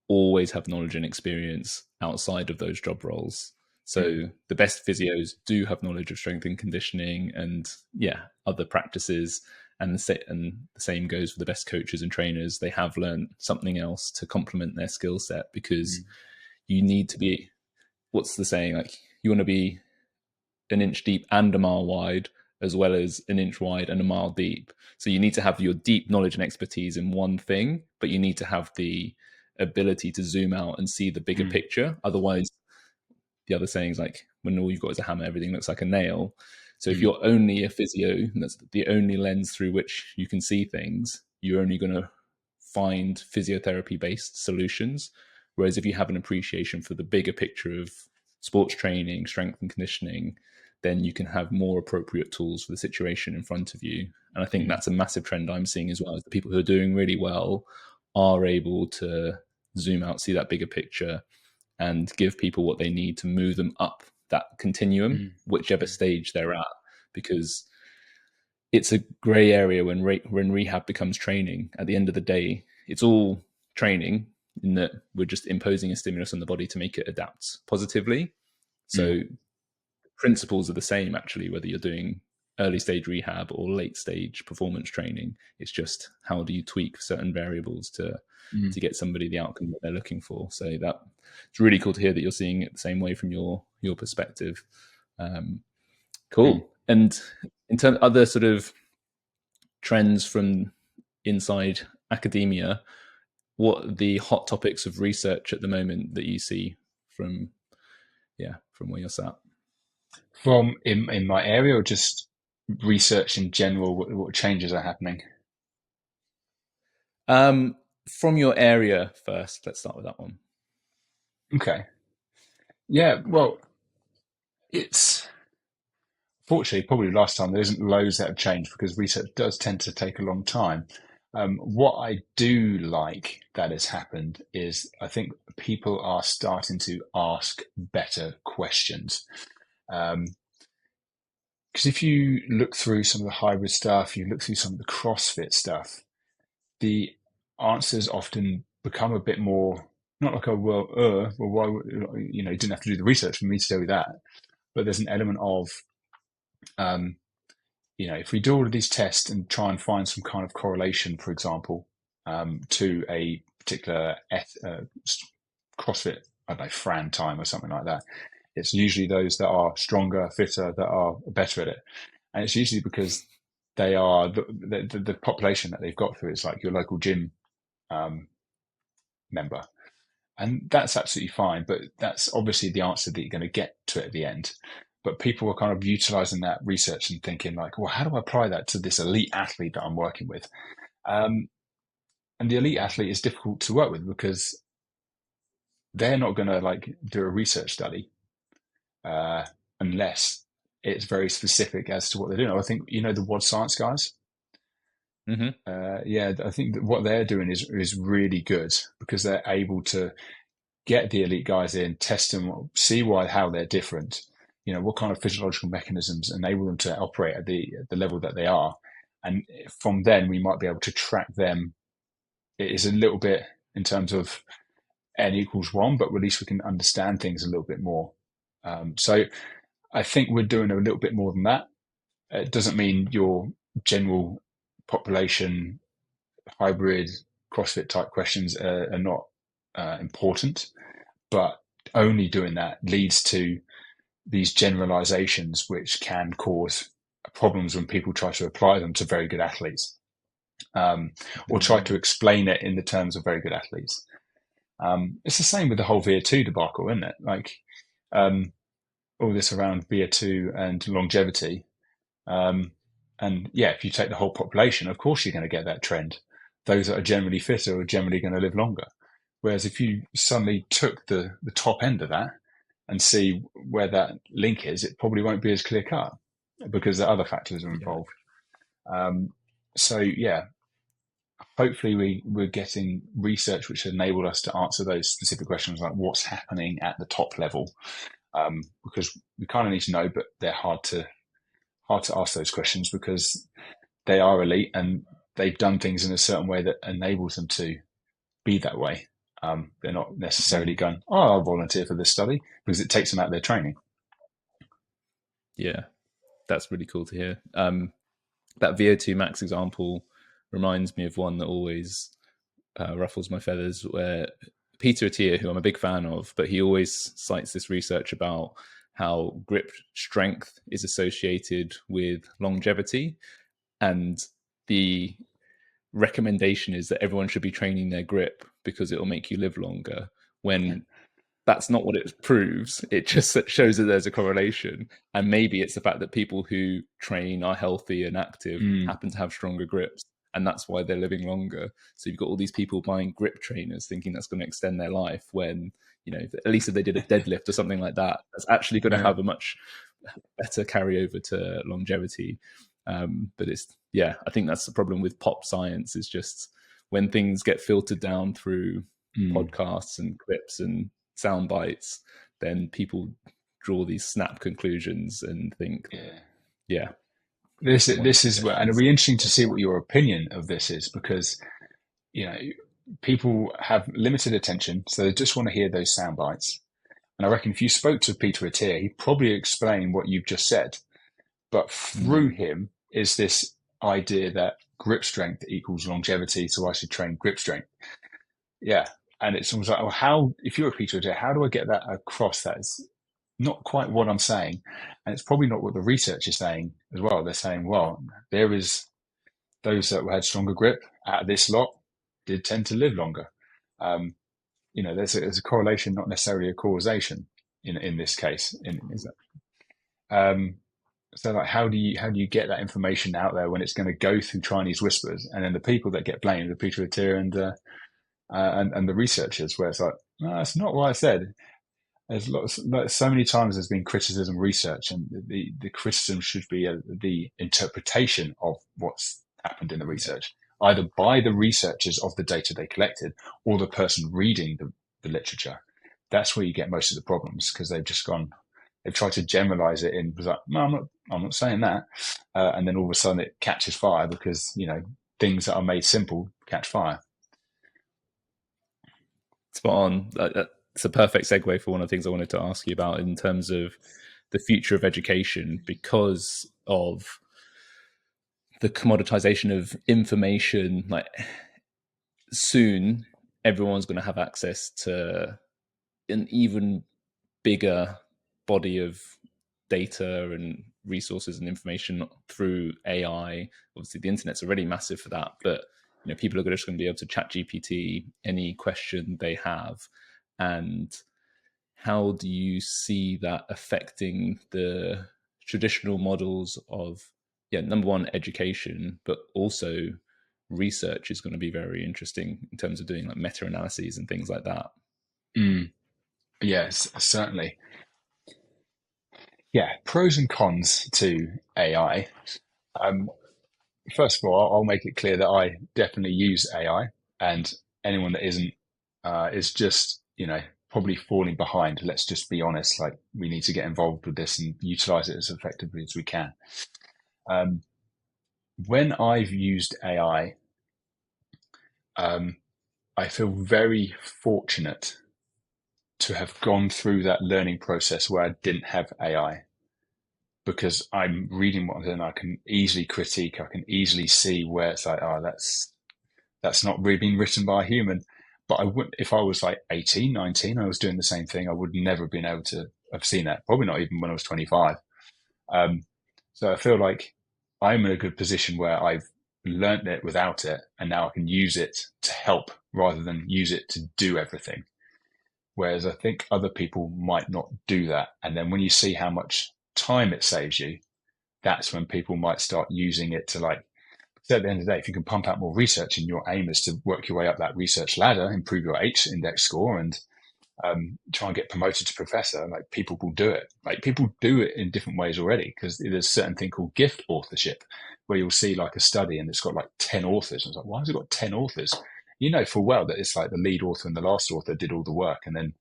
always have knowledge and experience outside of those job roles. So the best physios do have knowledge of strength and conditioning and other practices. And the same goes for the best coaches and trainers. They have learned something else to complement their skill set, because you need to be, what's the saying? Like, you want to be an inch deep and a mile wide, as well as an inch wide and a mile deep. So you need to have your deep knowledge and expertise in one thing, but you need to have the ability to zoom out and see the bigger picture. Otherwise, the other saying is like, when all you've got is a hammer, everything looks like a nail. So if you're only a physio, and that's the only lens through which you can see things, you're only going to find physiotherapy-based solutions. Whereas if you have an appreciation for the bigger picture of sports training, strength and conditioning, then you can have more appropriate tools for the situation in front of you. And I think that's a massive trend I'm seeing as well, is the people who are doing really well are able to zoom out, see that bigger picture, and give people what they need to move them up that continuum, whichever stage they're at. Because it's a gray area when rehab becomes training. At the end of the day, it's all training, in that we're just imposing a stimulus on the body to make it adapt positively. So principles are the same, actually, whether you're doing early stage rehab or late stage performance training. It's just, how do you tweak certain variables to get somebody the outcome that they're looking for. So that it's really cool to hear that you're seeing it the same way from your perspective. Cool. And in terms of other sort of trends from inside academia, what are the hot topics of research at the moment that you see from where you're sat? From in my area, or just research in general, what changes are happening? From your area first, let's start with that one. Okay. Yeah, well, it's fortunately probably last time there isn't loads that have changed, because research does tend to take a long time. What I do like that has happened is, I think people are starting to ask better questions. Because if you look through some of the hybrid stuff, you look through some of the CrossFit stuff, the answers often become a bit more, not like, well, why, you didn't have to do the research for me to tell you that. But there's an element of, if we do all of these tests and try and find some kind of correlation, for example, to a particular CrossFit, I don't know, Fran time or something like that, it's usually those that are stronger, fitter, that are better at it. And it's usually because they are the population that they've got through. It's like your local gym member. And that's absolutely fine. But that's obviously the answer that you're going to get to at the end. But people are kind of utilizing that research and thinking like, well, how do I apply that to this elite athlete that I'm working with? And the elite athlete is difficult to work with, because they're not going to like do a research study unless it's very specific as to what they're doing. I think, the WOD Science guys. I think that what they're doing is really good, because they're able to get the elite guys in, test them, see how they're different. What kind of physiological mechanisms enable them to operate at the level that they are, and from then we might be able to track them. It is a little bit in terms of n equals 1, but at least we can understand things a little bit more. So I think we're doing a little bit more than that. It doesn't mean your general population hybrid CrossFit type questions are not important, but only doing that leads to these generalizations, which can cause problems when people try to apply them to very good athletes, or try to explain it in the terms of very good athletes. It's the same with the whole VO2 debacle, isn't it? Like all this around VO2 and longevity. And if you take the whole population, of course you're going to get that trend. Those that are generally fitter are generally going to live longer. Whereas if you suddenly took the top end of that and see where that link is, it probably won't be as clear cut, because the other factors are involved. hopefully we're getting research which enabled us to answer those specific questions, like what's happening at the top level, because we kind of need to know, but they're hard to ask those questions because they are elite and they've done things in a certain way that enables them to be that way. They're not necessarily going, oh, I'll volunteer for this study, because it takes them out of their training. Yeah, that's really cool to hear. That VO2 max example reminds me of one that always ruffles my feathers, where Peter Attia, who I'm a big fan of, but he always cites this research about how grip strength is associated with longevity, and the recommendation is that everyone should be training their grip because it will make you live longer, when that's not what it proves. It just shows that there's a correlation. And maybe it's the fact that people who train are healthy and active happen to have stronger grips, and that's why they're living longer. So you've got all these people buying grip trainers thinking that's going to extend their life, when, you know, at least if they did a deadlift or something like that, that's actually going to have a much better carryover to longevity. But I think that's the problem with pop science, is just when things get filtered down through podcasts and clips and sound bites, then people draw these snap conclusions and think, this is where, and it'll be interesting to see what your opinion of this is, because, you know, people have limited attention, so they just want to hear those sound bites. And I reckon if you spoke to Peter Attia, he'd probably explain what you've just said, but through him is this idea that grip strength equals longevity, so I should train grip strength. Yeah. And it's almost like, well, how, if you're a Peter Attia, how do I get that across? That is not quite what I'm saying. And it's probably not what the research is saying as well. They're saying, well, there is those that had stronger grip out of this lot did tend to live longer. You know, there's a correlation, not necessarily a causation in this case. So like, how do you get that information out there when it's going to go through Chinese whispers, and then the people that get blamed are Peter Attia and the researchers, where it's like, no, that's not what I said. There's so many times there's been criticism research, and the criticism should be the interpretation of what's happened in the research, either by the researchers of the data they collected or the person reading the literature. That's where you get most of the problems, because they've tried to generalize it in, like, no, I'm not saying that. And then all of a sudden it catches fire because, you know, things that are made simple catch fire. Spot on. It's a perfect segue for one of the things I wanted to ask you about in terms of the future of education, because of the commoditization of information. Like, soon everyone's going to have access to an even bigger body of data and resources and information through AI. Obviously the internet's already massive for that, but, you know, people are just going to be able to chat GPT any question they have. And how do you see that affecting the traditional models of, number one, education, but also research is going to be very interesting in terms of doing like meta-analyses and things like that. Yes, certainly. Yeah, pros and cons to AI. First of all, I'll make it clear that I definitely use AI, and anyone that isn't is just, you know, probably falling behind. Let's just be honest. Like, we need to get involved with this and utilize it as effectively as we can. When I've used AI, I feel very fortunate to have gone through that learning process where I didn't have AI, because I'm reading what I'm doing. I can easily critique. I can easily see where it's like, oh, that's not really been written by a human. But I wouldn't, if I was like 18, 19, I was doing the same thing, I would never have been able to have seen that. Probably not even when I was 25. So I feel like I'm in a good position where I've learned it without it, and now I can use it to help rather than use it to do everything. Whereas I think other people might not do that. And then when you see how much time it saves you, that's when people might start using it to, like, so at the end of the day, if you can pump out more research and your aim is to work your way up that research ladder, improve your H index score, and try and get promoted to professor, like people will do it. Like people do it in different ways already, because there's a certain thing called gift authorship, where you'll see like a study and it's got like 10 authors. And it's like, why has it got 10 authors? You know full well that it's like the lead author and the last author did all the work, and then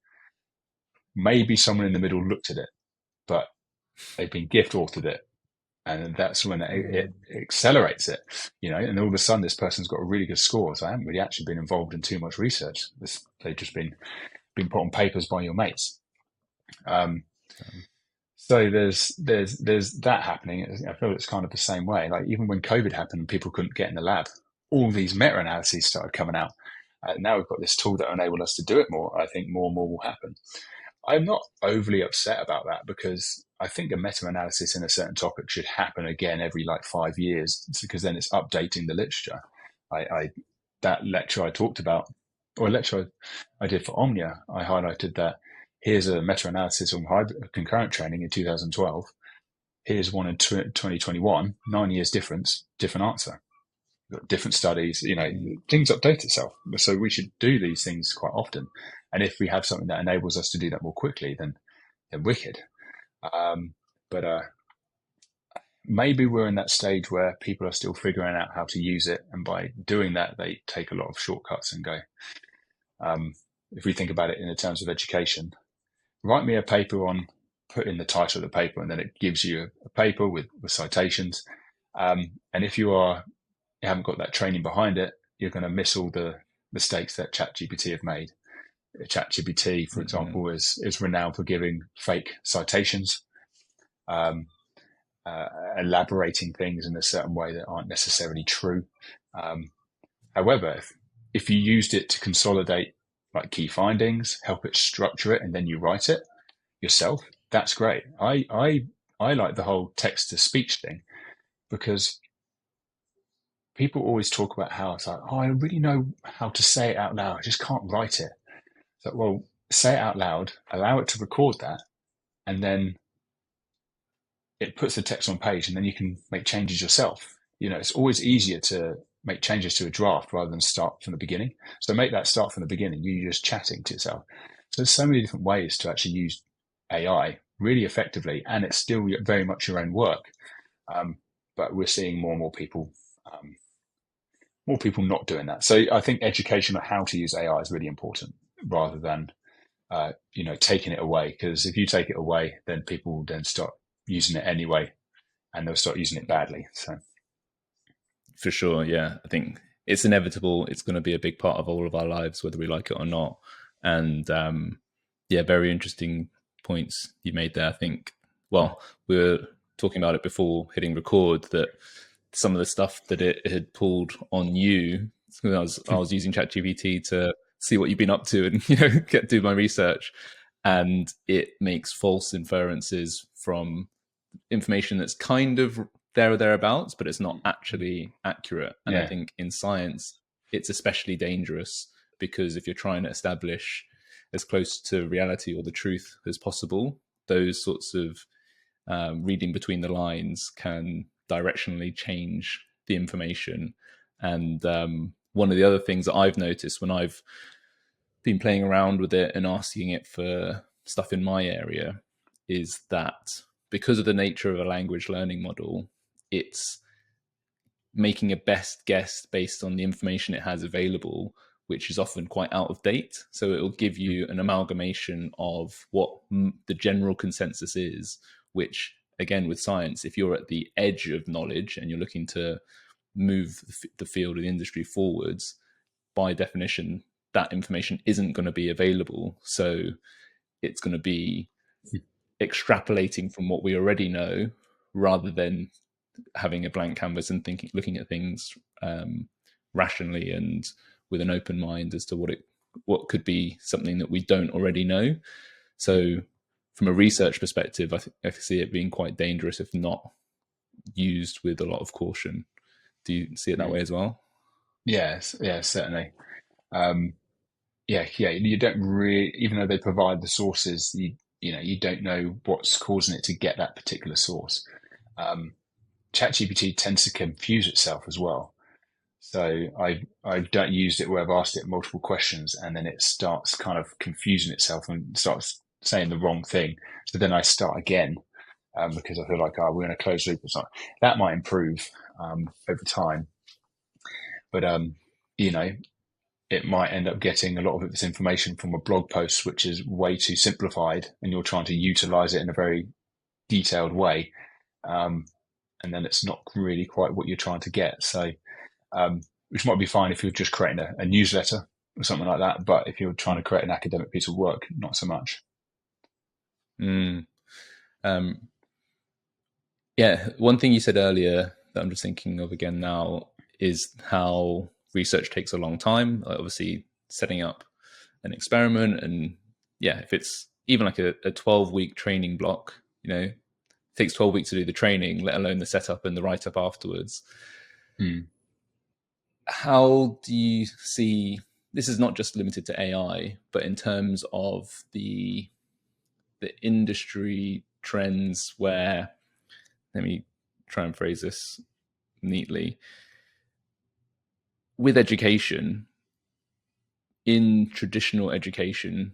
maybe someone in the middle looked at it, but they've been gift authored it. And that's when it accelerates it, and all of a sudden this person's got a really good score. So I haven't really actually been involved in too much research. They've just been put on papers by your mates. So there's that happening. I feel it's kind of the same way. Like even when COVID happened and people couldn't get in the lab, all these meta-analyses started coming out. Now we've got this tool that enables us to do it more. I think more and more will happen. I'm not overly upset about that, because I think a meta-analysis in a certain topic should happen again every like 5 years, because then it's updating the literature. That lecture I talked about, or a lecture I did for Omnia, I highlighted that here's a meta-analysis on concurrent training in 2012. Here's one in 2021, 9 years difference, different answer. Different studies, things update itself. So we should do these things quite often. And if we have something that enables us to do that more quickly, then wicked. But maybe we're in that stage where people are still figuring out how to use it. And by doing that, they take a lot of shortcuts and go. If we think about it in the terms of education, write me a paper on, put in the title of the paper, and then it gives you a paper with citations. And if you haven't got that training behind it, you're going to miss all the mistakes that ChatGPT have made. ChatGPT, for example, is renowned for giving fake citations, elaborating things in a certain way that aren't necessarily true. However, if you used it to consolidate like key findings, help it structure it, and then you write it yourself, that's great. I like the whole text to speech thing, because people always talk about how it's like, I really know how to say it out loud, I just can't write it. So, well, say it out loud, allow it to record that, and then it puts the text on page, and then you can make changes yourself. It's always easier to make changes to a draft rather than start from the beginning. So make that start from the beginning. You're just chatting to yourself. So there's so many different ways to actually use AI really effectively, and it's still very much your own work. But we're seeing more and more people not doing that. So I think education on how to use AI is really important, rather than taking it away. Because if you take it away, then people will then start using it anyway, and they'll start using it badly. So for sure, yeah, I think it's inevitable. It's going to be a big part of all of our lives, whether we like it or not. And very interesting points you made there. I think, well, we were talking about it before hitting record, that some of the stuff that it had pulled on you, I was using ChatGPT to see what you've been up to and do my research, and it makes false inferences from information that's kind of there or thereabouts, but it's not actually accurate. And I think in science it's especially dangerous, because if you're trying to establish as close to reality or the truth as possible, those sorts of reading between the lines can directionally change the information. And one of the other things that I've noticed when I've been playing around with it and asking it for stuff in my area is that because of the nature of a language learning model, it's making a best guess based on the information it has available, which is often quite out of date. So it will give you an amalgamation of what the general consensus is, which, again, with science, if you're at the edge of knowledge and you're looking to move the field of the industry forwards, by definition, that information isn't going to be available. So it's going to be extrapolating from what we already know, rather than having a blank canvas and looking at things rationally and with an open mind as to what could be something that we don't already know. So from a research perspective, I see it being quite dangerous if not used with a lot of caution. Do you see it that way as well? Yes, certainly. You don't really, even though they provide the sources, you don't know what's causing it to get that particular source. ChatGPT tends to confuse itself as well. So I don't use it where I've asked it multiple questions and then it starts kind of confusing itself and starts saying the wrong thing. So then I start again because I feel like, oh, we're in a closed loop or something. That might improve over time. But, you know, it might end up getting a lot of this information from a blog post, which is way too simplified, and you're trying to utilize it in a very detailed way. And then it's not really quite what you're trying to get. So, which might be fine if you're just creating a newsletter or something like that. But if you're trying to create an academic piece of work, not so much. Yeah, one thing you said earlier that I'm just thinking of again now is how research takes a long time. Like obviously, setting up an experiment, and yeah, if it's even like a 12-week training block, it takes 12 weeks to do the training, let alone the setup and the write-up afterwards. How do you see, this is not just limited to AI, but in terms of the industry trends where, let me try and phrase this neatly, with education, in traditional education,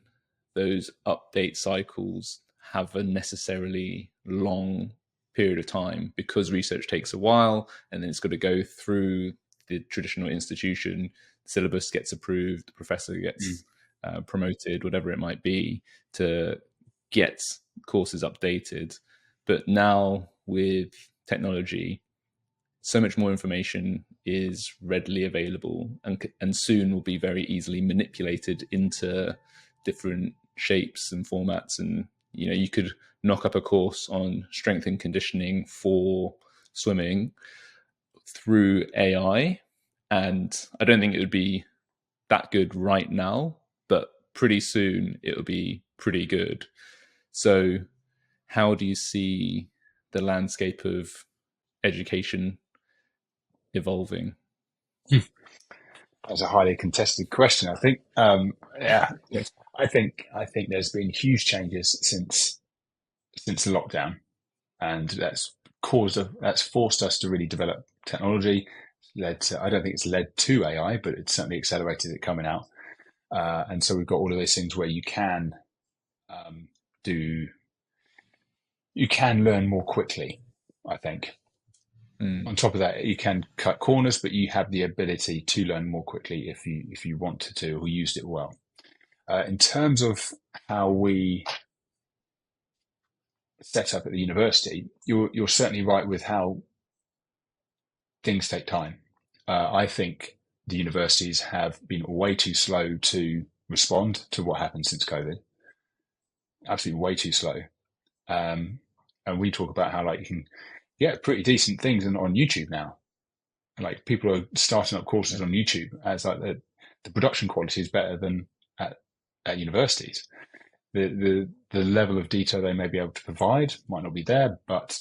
those update cycles have a necessarily long period of time because research takes a while and then it's got to go through the traditional institution, the syllabus gets approved, the professor gets promoted, whatever it might be, to get courses updated. But now with technology, so much more information is readily available and soon will be very easily manipulated into different shapes and formats. And, you could knock up a course on strength and conditioning for swimming through AI. And I don't think it would be that good right now, but pretty soon it will be pretty good. So how do you see the landscape of education evolving? That's a highly contested question, I think. Yeah, I think there's been huge changes since the lockdown, and that's forced us to really develop technology. I don't think it's led to AI, but it's certainly accelerated it coming out. And so we've got all of those things where you can learn more quickly, I think. On top of that, you can cut corners, but you have the ability to learn more quickly if you wanted to or used it well. In terms of how we set up at the university, you're certainly right with how things take time. I think the universities have been way too slow to respond to what happened since COVID. Absolutely way too slow. And we talk about how you can get pretty decent things on YouTube now. And people are starting up courses on YouTube as the production quality is better than at universities. The level of detail they may be able to provide might not be there, but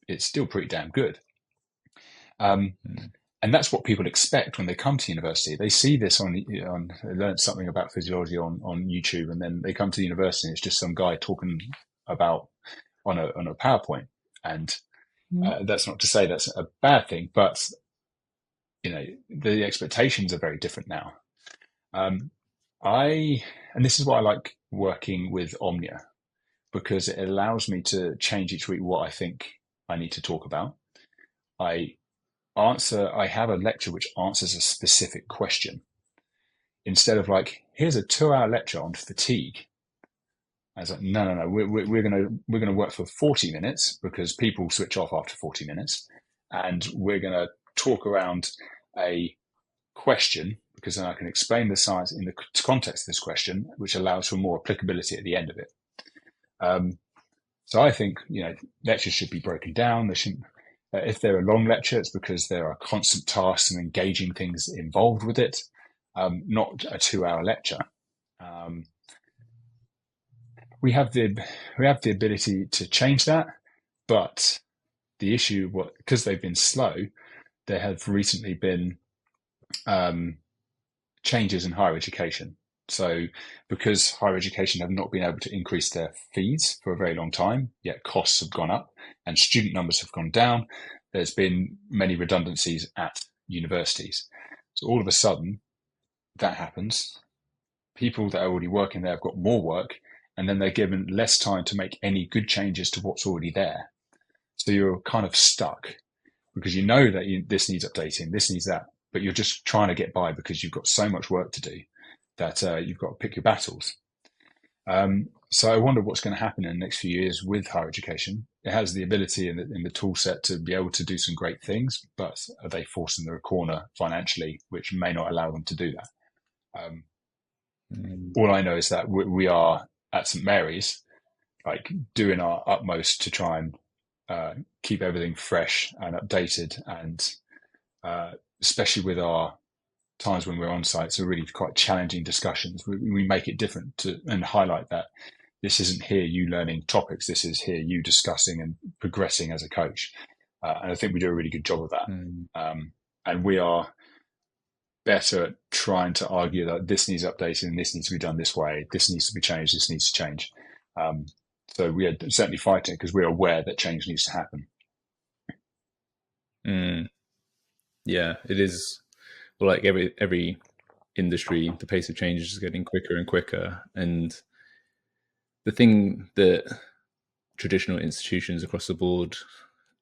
it's still pretty damn good. And that's what people expect when they come to university. They see this they learn something about physiology on YouTube, and then they come to university and it's just some guy talking about on a PowerPoint. And that's not to say that's a bad thing, but the expectations are very different now. And this is why I like working with Omnia, because it allows me to change each week what I think I need to talk about. I have a lecture which answers a specific question instead of here's a 2-hour lecture on fatigue. I was like, no, we're gonna work for 40 minutes because people switch off after 40 minutes, and we're gonna talk around a question because then I can explain the science in the context of this question, which allows for more applicability at the end of it. So I think lectures should be broken down. They shouldn't. If they're a long lecture, it's because there are constant tasks and engaging things involved with it, not a 2-hour lecture. We have the ability to change that, but the issue, because they've been slow, there have recently been changes in higher education. So because higher education have not been able to increase their fees for a very long time, yet costs have gone up and student numbers have gone down, there's been many redundancies at universities. So all of a sudden, that happens. People that are already working there have got more work, and then they're given less time to make any good changes to what's already there. So you're kind of stuck because you know that this needs updating, this needs that, but you're just trying to get by because you've got so much work to do that you've got to pick your battles. So I wonder what's going to happen in the next few years with higher education. It has the ability in the tool set to be able to do some great things, but are they forced into a corner financially, which may not allow them to do that? All I know is that we are at St Mary's, like doing our utmost to try and keep everything fresh and updated, and especially with our times when we're on site, so really quite challenging discussions. We make it different and highlight that this isn't here you learning topics, this is here you discussing and progressing as a coach. And I think we do a really good job of that. And we are better at trying to argue that this needs updating and this needs to be done this way, this needs to be changed, this needs to change. So we are certainly fighting because we're aware that change needs to happen. Yeah, it is. Well, like every industry, the pace of change is getting quicker and quicker. And the thing that traditional institutions across the board,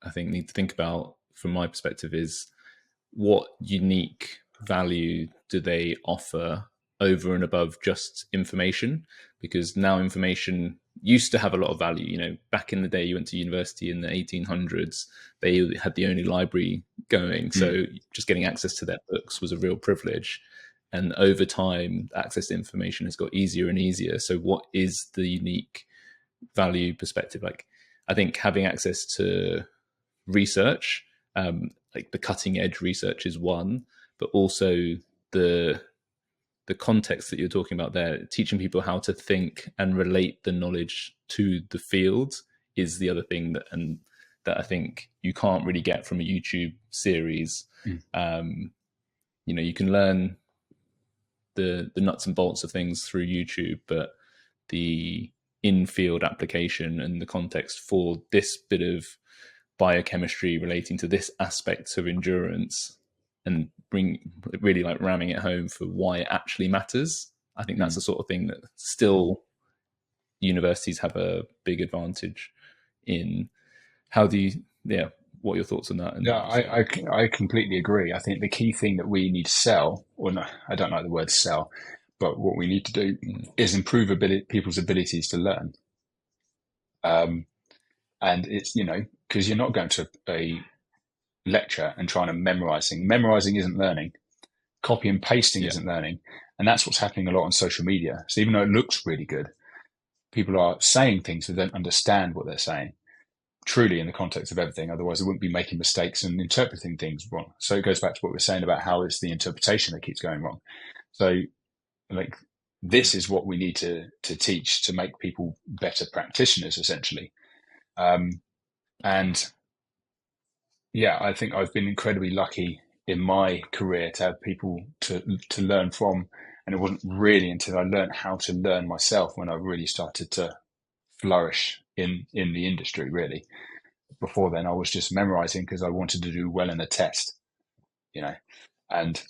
I think, need to think about, from my perspective, is what unique value do they offer over and above just information? Because now information used to have a lot of value. You know, back in the day, you went to university in the 1800s, they had the only library going. So just getting access to their books was a real privilege. And over time, access to information has got easier and easier. So what is the unique value perspective? Like, I think having access to research, like the cutting edge research is one, but also the context that you're talking about there, teaching people how to think and relate the knowledge to the field is the other thing that I think you can't really get from a YouTube series. You know, you can learn the nuts and bolts of things through YouTube, but the in-field application and the context for this bit of biochemistry relating to this aspect of endurance and really like ramming it home for why it actually matters. I think that's the sort of thing that still universities have a big advantage in. How do you, what are your thoughts on that? Yeah, I completely agree. I think the key thing that we need to sell, or no, I don't like the word sell, but what we need to do is improve people's abilities to learn. And it's, you know, because you're not going to a lecture and trying to memorize things. Memorizing isn't learning. Copy and pasting isn't learning. And that's what's happening a lot on social media. So even though it looks really good, people are saying things that don't understand what they're saying truly in the context of everything. Otherwise, they wouldn't be making mistakes and interpreting things wrong. So it goes back to what we were saying about how it's the interpretation that keeps going wrong. So like, this is what we need to teach to make people better practitioners, essentially. And yeah, I think I've been incredibly lucky in my career to have people to learn from. And it wasn't really until I learned how to learn myself when I really started to flourish in the industry, really. Before then, I was just memorizing because I wanted to do well in a test, you know. And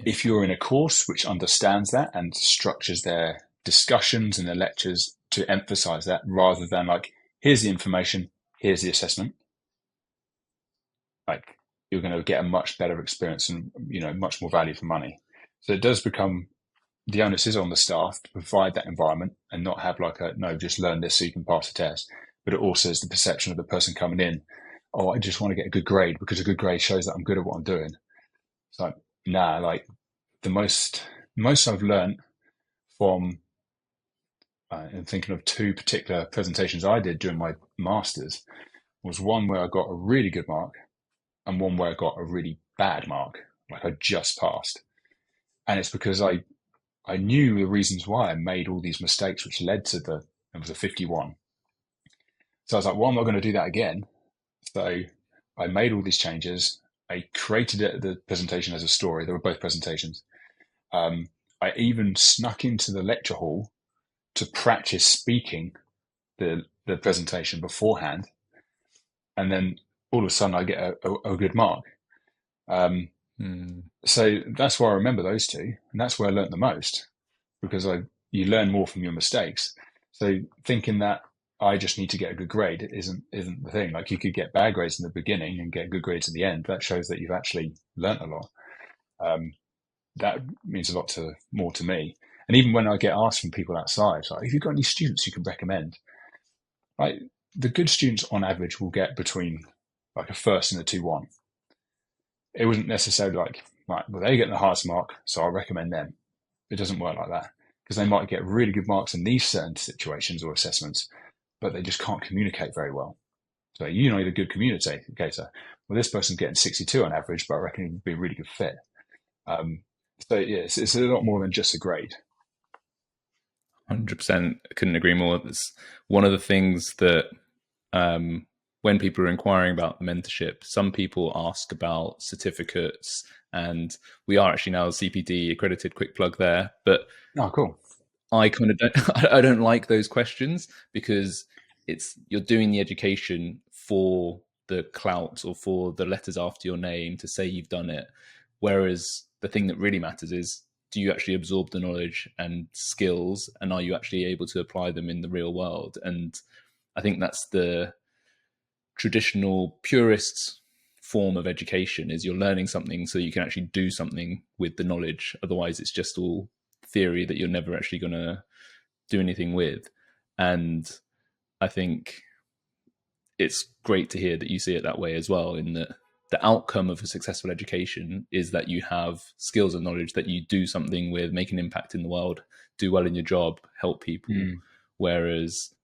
if you're in a course which understands that and structures their discussions and their lectures to emphasize that, rather than like, here's the information, here's the assessment, like, you're going to get a much better experience and, you know, much more value for money. So it does become, the onus is on the staff to provide that environment and not have like no, just learn this so you can pass the test. But it also is the perception of the person coming in, oh, I just want to get a good grade because a good grade shows that I'm good at what I'm doing. It's like, nah, like the most I've learned from, and thinking of two particular presentations I did during my master's, was one where I got a really good mark and one where I got a really bad mark, like I just passed. And it's because I knew the reasons why I made all these mistakes, which led to it was a 51. So I was like, well, I'm not going to do that again. So I made all these changes. I created the presentation as a story. They were both presentations. I even snuck into the lecture hall to practice speaking the presentation beforehand. And then all of a sudden I get a good mark. Mm. So that's why I remember those two, and that's where I learnt the most, because you learn more from your mistakes. So thinking that I just need to get a good grade isn't the thing. Like, you could get bad grades in the beginning and get good grades at the end. That shows that you've actually learnt a lot. Um, that means a lot more to me. And even when I get asked from people outside, like, have you got any students you can recommend? Like, the good students on average will get between like a first and a 2-1. It wasn't necessarily like, right, well, they're getting the highest mark, so I'll recommend them. It doesn't work like that, because they might get really good marks in these certain situations or assessments, but they just can't communicate very well. So you need a good communicator. Well, this person's getting 62 on average, but I reckon it would be a really good fit. Um, so yeah, it's a lot more than just a grade. 100%. Couldn't agree more. It's one of the things that when people are inquiring about mentorship, some people ask about certificates, and we are actually now CPD accredited. Quick plug there, but Oh, cool. I kind of don't. I don't like those questions, because you're doing the education for the clout or for the letters after your name to say you've done it. Whereas the thing that really matters is, do you actually absorb the knowledge and skills, and are you actually able to apply them in the real world? And I think that's the traditional purist form of education, is you're learning something so you can actually do something with the knowledge. Otherwise, it's just all theory that you're never actually going to do anything with. And I think it's great to hear that you see it that way as well, in that the outcome of a successful education is that you have skills and knowledge that you do something with, make an impact in the world, do well in your job, help people. Whereas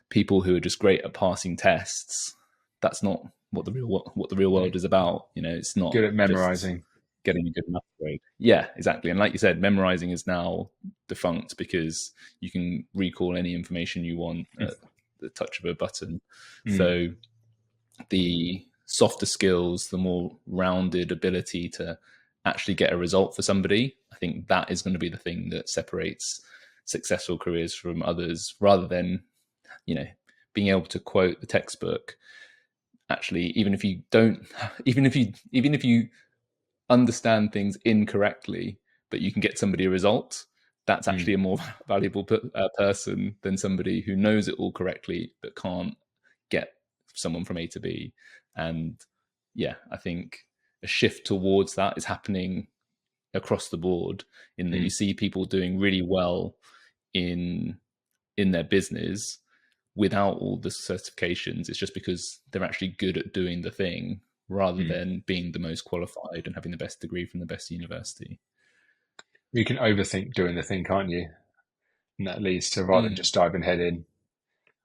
people who are just great at passing tests, that's not what the real world is about. It's not Good at just memorizing. getting a good math grade. Yeah, exactly. And like you said, memorizing is now defunct, because you can recall any information you want at the touch of a button. So the softer skills, the more rounded ability to actually get a result for somebody, I think that is going to be the thing that separates successful careers from others, rather than being able to quote the textbook. Actually, even if you don't, even if you understand things incorrectly, but you can get somebody a result, that's actually a more valuable person than somebody who knows it all correctly but can't get someone from A to B. And yeah, I think a shift towards that is happening across the board, in that you see people doing really well in their business without all the certifications. It's just because they're actually good at doing the thing, rather than being the most qualified and having the best degree from the best university. You can overthink doing the thing, can't you? And that leads to, rather than just diving head in.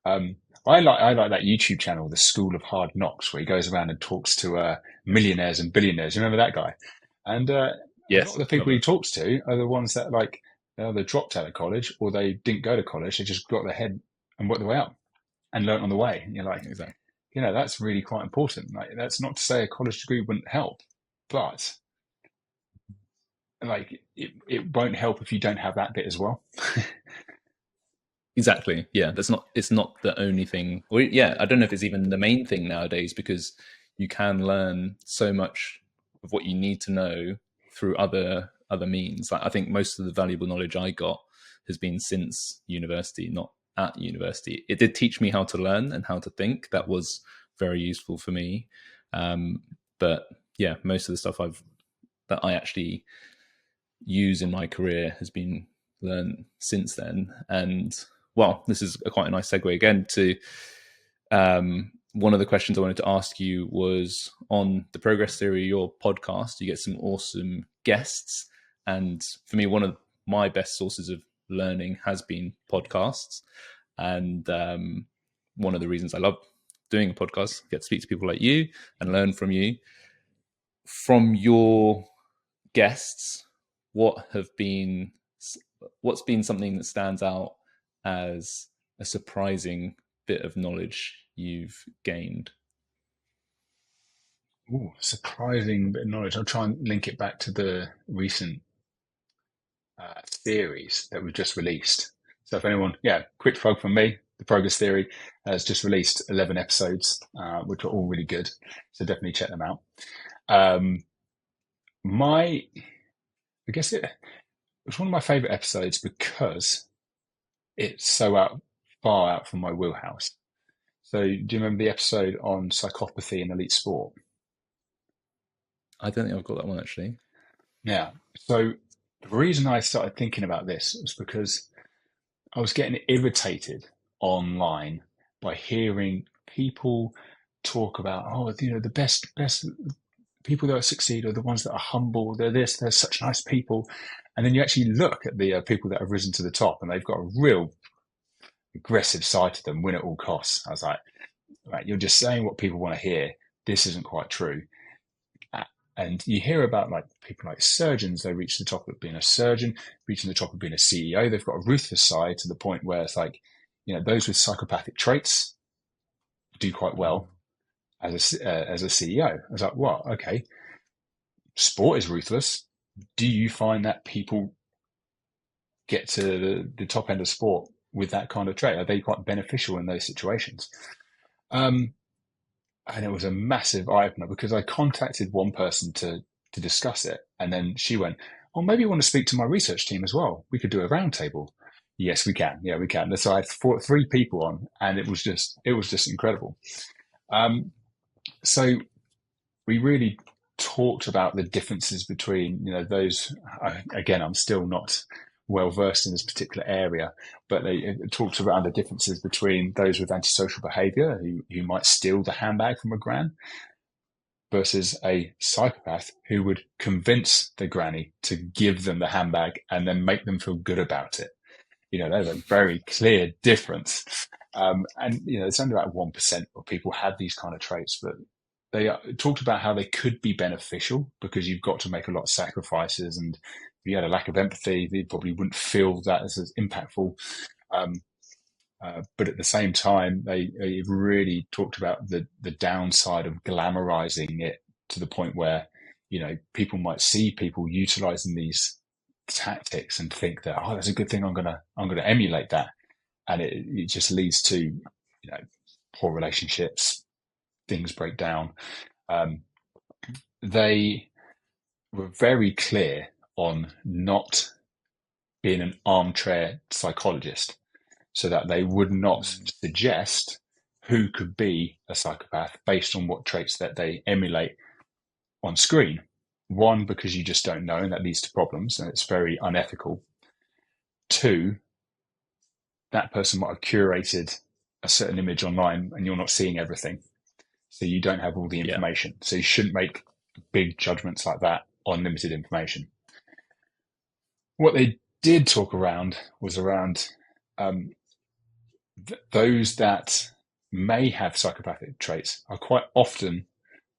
I like that YouTube channel, the School of Hard Knocks, where he goes around and talks to millionaires and billionaires. You remember that guy? And a lot Yes, of the love people he it. talks to are the ones that, like, they either dropped out of college or they didn't go to college. They just got their head and worked their way up and learnt on the way. And you're like, Exactly. that's really quite important. Like, that's not to say a college degree wouldn't help, but like, it won't help if you don't have that bit as well. Exactly. Yeah, it's not the only thing. Or yeah, I don't know if it's even the main thing nowadays, because you can learn so much of what you need to know through other means. Like, I think most of the valuable knowledge I got has been since university, not at university. It did teach me how to learn and how to think. That was very useful for me. But yeah, most of the stuff that I actually use in my career has been learned since then. And well, this is quite a nice segue again to one of the questions I wanted to ask you was on the Progress Theory, your podcast. You get some awesome guests. And for me, one of my best sources of learning has been podcasts. And one of the reasons I love doing a podcast, get to speak to people like you and learn from you. From your guests, what's been something that stands out as a surprising bit of knowledge you've gained? Ooh, surprising bit of knowledge. I'll try and link it back to the recent theories that we've just released. So if anyone, quick plug from me, the Progress Theory has just released 11 episodes, which are all really good. So definitely check them out. Um, I guess it was one of my favorite episodes because it's so far out from my wheelhouse. So, do you remember the episode on psychopathy in elite sport? I don't think I've got that one actually. Yeah. So, the reason I started thinking about this was because I was getting irritated online by hearing people talk about, oh, the best people that succeed are the ones that are humble. They're such nice people. And then you actually look at the people that have risen to the top and they've got a real aggressive side to them, win at all costs. I was like, right, you're just saying what people want to hear. This isn't quite true. And you hear about like people like surgeons, they reach the top of being a surgeon, reaching the top of being a CEO. They've got a ruthless side to the point where it's like, those with psychopathic traits do quite well as a CEO. I was like, well, okay, sport is ruthless. Do you find that people get to the top end of sport with that kind of trait? Are they quite beneficial in those situations? And it was a massive eye opener because I contacted one person to discuss it, and then she went, "Oh, maybe you want to speak to my research team as well. We could do a roundtable." Yes, we can. Yeah, we can. So I had three people on, and it was just incredible. So we really talked about the differences between those. Again, I'm still not well versed in this particular area, but they talked around the differences between those with antisocial behaviour who might steal the handbag from a gran versus a psychopath who would convince the granny to give them the handbag and then make them feel good about it. There's a very clear difference. And it's only about 1% of people have these kind of traits, but they talked about how they could be beneficial because you've got to make a lot of sacrifices, and if you had a lack of empathy, you probably wouldn't feel that as impactful. But at the same time, they really talked about the downside of glamorizing it to the point where people might see people utilizing these tactics and think that, oh, that's a good thing, I'm gonna emulate that, and it just leads to poor relationships, things break down. They were very clear on not being an armchair psychologist, so that they would not suggest who could be a psychopath based on what traits that they emulate on screen. One, because you just don't know, and that leads to problems, and it's very unethical. Two, that person might have curated a certain image online and you're not seeing everything. So you don't have all the information. So you shouldn't make big judgments like that on limited information. What they did talk around was around those that may have psychopathic traits are quite often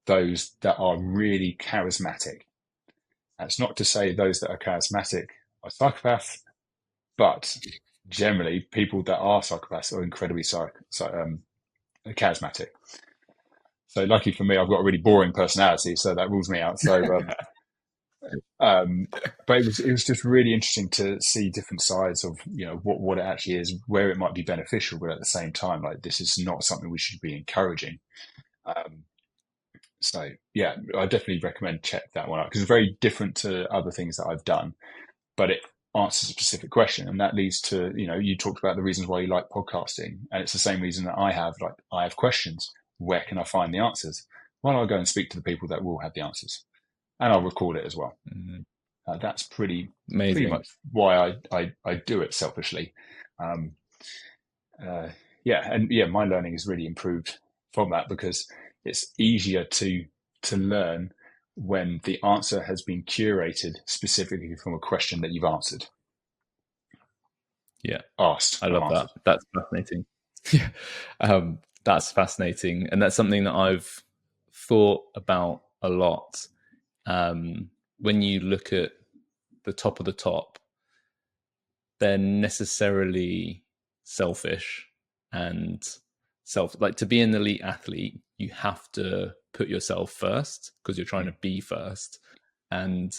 those that are really charismatic. That's not to say those that are charismatic are psychopaths, but generally people that are psychopaths are incredibly charismatic. So lucky for me, I've got a really boring personality, so that rules me out. So, but it was just really interesting to see different sides of what it actually is, where it might be beneficial, but at the same time, like, this is not something we should be encouraging. So yeah, I definitely recommend check that one out because it's very different to other things that I've done, but it answers a specific question, and that leads to you talked about the reasons why you like podcasting, and it's the same reason that I have. Like, I have questions. Where can I find the answers? Well, I'll go and speak to the people that will have the answers, and I'll record it as well. That's pretty much why I do it selfishly. My learning has really improved from that because it's easier to learn when the answer has been curated specifically from a question that you've answered. Asked. I love that. That's fascinating. Yeah. That's fascinating. And that's something that I've thought about a lot. When you look at the top of the top, they're necessarily selfish and like, to be an elite athlete, you have to put yourself first because you're trying to be first. And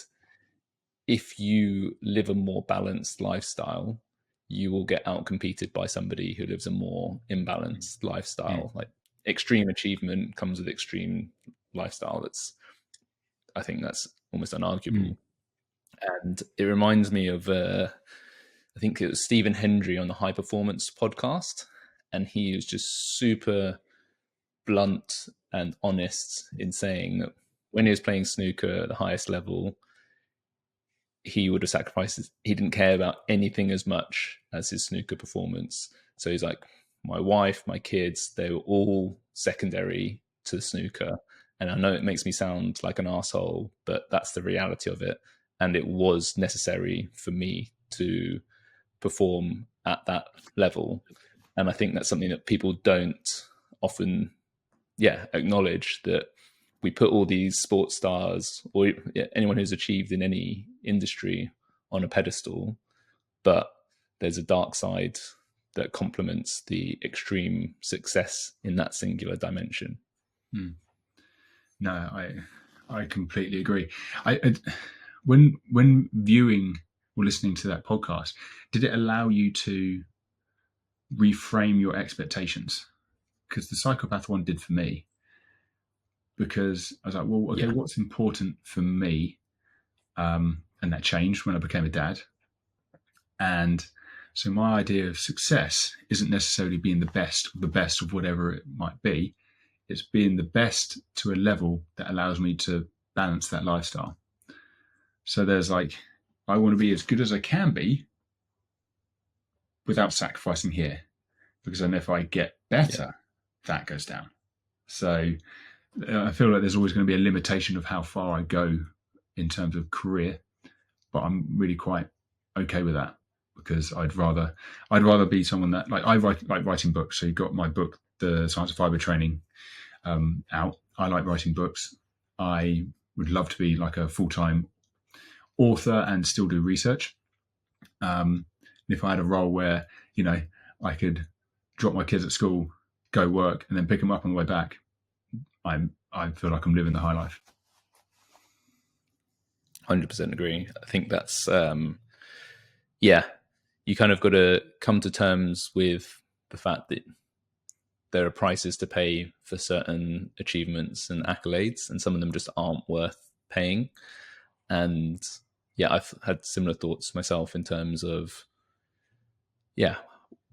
if you live a more balanced lifestyle, you will get outcompeted by somebody who lives a more imbalanced lifestyle. Like, extreme achievement comes with extreme lifestyle. I think that's almost unarguable. And it reminds me of, I think it was Stephen Hendry on the High Performance podcast. And he was just super blunt and honest in saying that when he was playing snooker at the highest level, he would have sacrificed. He didn't care about anything as much as his snooker performance. So he's like, my wife, my kids, they were all secondary to snooker. And I know it makes me sound like an asshole, but that's the reality of it. And it was necessary for me to perform at that level. And I think that's something that people don't often, acknowledge, that we put all these sports stars or anyone who's achieved in any industry on a pedestal, but there's a dark side that complements the extreme success in that singular dimension. No, I completely agree. When viewing or listening to that podcast, did it allow you to reframe your expectations? Because the Psychopath one did for me. Because I was like, well, okay, what's important for me? And that changed when I became a dad. And so my idea of success isn't necessarily being the best of whatever it might be. It's being the best to a level that allows me to balance that lifestyle. So there's like, I want to be as good as I can be without sacrificing here. Because then if I get better, that goes down. So I feel like there's always going to be a limitation of how far I go in terms of career, but I'm really quite okay with that, because I'd rather be someone that, like, I like writing books. So you've got my book, The Science of Fiber Training, out. I like writing books. I would love to be like a full-time author and still do research. If I had a role where, I could drop my kids at school, go work, and then pick them up on the way back, I feel like I'm living the high life. 100% agree. I think that's, you kind of got to come to terms with the fact that there are prices to pay for certain achievements and accolades, and some of them just aren't worth paying. And I've had similar thoughts myself in terms of,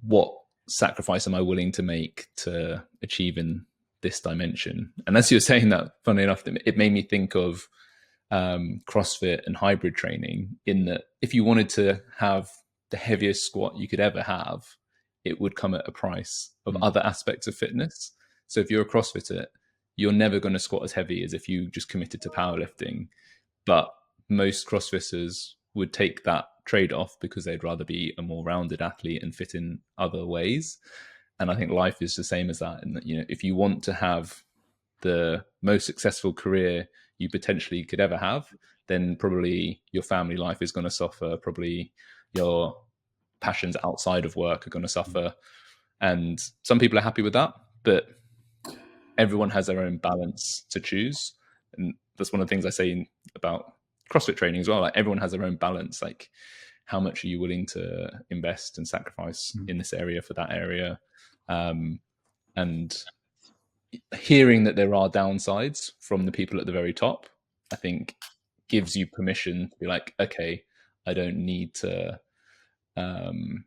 what sacrifice am I willing to make to achieve in this dimension? And as you were saying that, funny enough, it made me think of CrossFit and hybrid training, in that if you wanted to have the heaviest squat you could ever have, it would come at a price of other aspects of fitness. So if you're a CrossFitter, you're never going to squat as heavy as if you just committed to powerlifting. But most CrossFitters would take that trade-off because they'd rather be a more rounded athlete and fit in other ways. And I think life is the same as that. And if you want to have the most successful career you potentially could ever have, then probably your family life is going to suffer. Probably your passions outside of work are going to suffer. And some people are happy with that, but everyone has their own balance to choose. And that's one of the things I say about CrossFit training as well. Like, everyone has their own balance. Like, how much are you willing to invest and sacrifice in this area for that area? And hearing that there are downsides from the people at the very top, I think gives you permission to be like, okay, I don't need to prioritize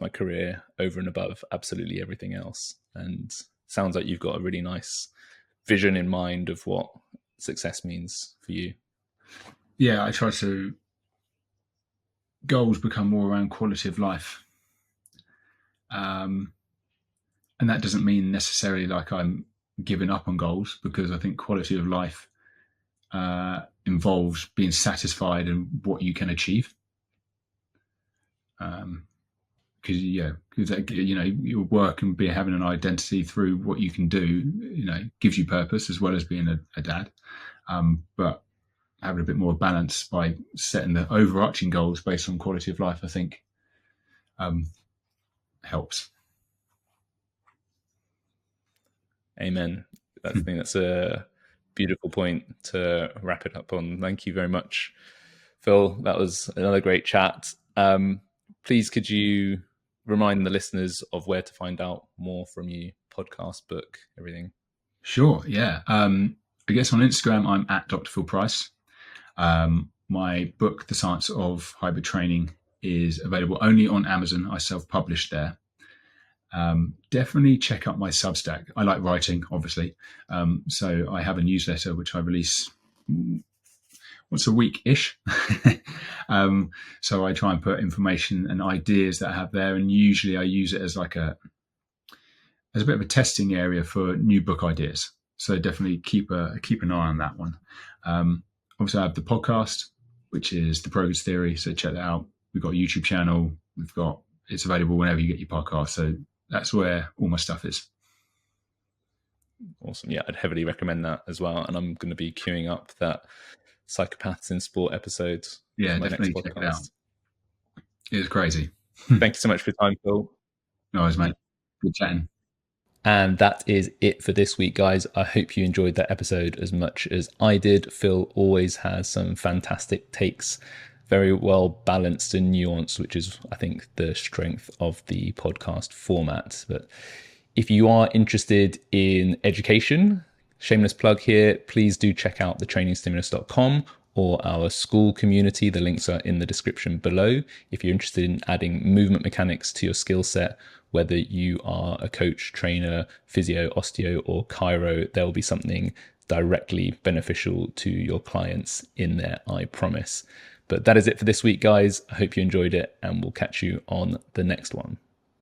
my career over and above absolutely everything else. And sounds like you've got a really nice vision in mind of what success means for you. Yeah, I try to goals become more around quality of life. And that doesn't mean necessarily like I'm giving up on goals, because I think quality of life involves being satisfied in what you can achieve. Because your work and having an identity through what you can do, gives you purpose as well as being a dad. But having a bit more balance by setting the overarching goals based on quality of life, I think, helps. Amen. I think that's a beautiful point to wrap it up on. Thank you very much, Phil. That was another great chat. Please, could you remind the listeners of where to find out more from you? Podcast, book, everything. Sure. Yeah. I guess on Instagram, I'm at Dr. Phil Price. My book, The Science of Hybrid Training, is available only on Amazon. I self-published there. Definitely check out my Substack. I like writing, obviously. So I have a newsletter which I release once a week-ish. So I try and put information and ideas that I have there, and usually I use it as a bit of a testing area for new book ideas. So definitely keep an eye on that one. Obviously, I have the podcast, which is The Progress Theory. So check that out. We've got a YouTube channel. It's available whenever you get your podcast. So that's where all my stuff is. Awesome. Yeah, I'd heavily recommend that as well. And I'm going to be queuing up that Psychopaths in Sport episode. Yeah, definitely check it out. It was crazy. Thank you so much for your time, Phil. No worries, mate. Good chatting. And that is it for this week, guys. I hope you enjoyed that episode as much as I did. Phil always has some fantastic takes, very well balanced and nuanced, which is, I think, the strength of the podcast format. But if you are interested in education, shameless plug here, please do check out thetrainingstimulus.com or our Skool community. The links are in the description below. If you're interested in adding movement mechanics to your skill set, whether you are a coach, trainer, physio, osteo, or chiro, there will be something directly beneficial to your clients in there, I promise. But that is it for this week, guys. I hope you enjoyed it, and we'll catch you on the next one.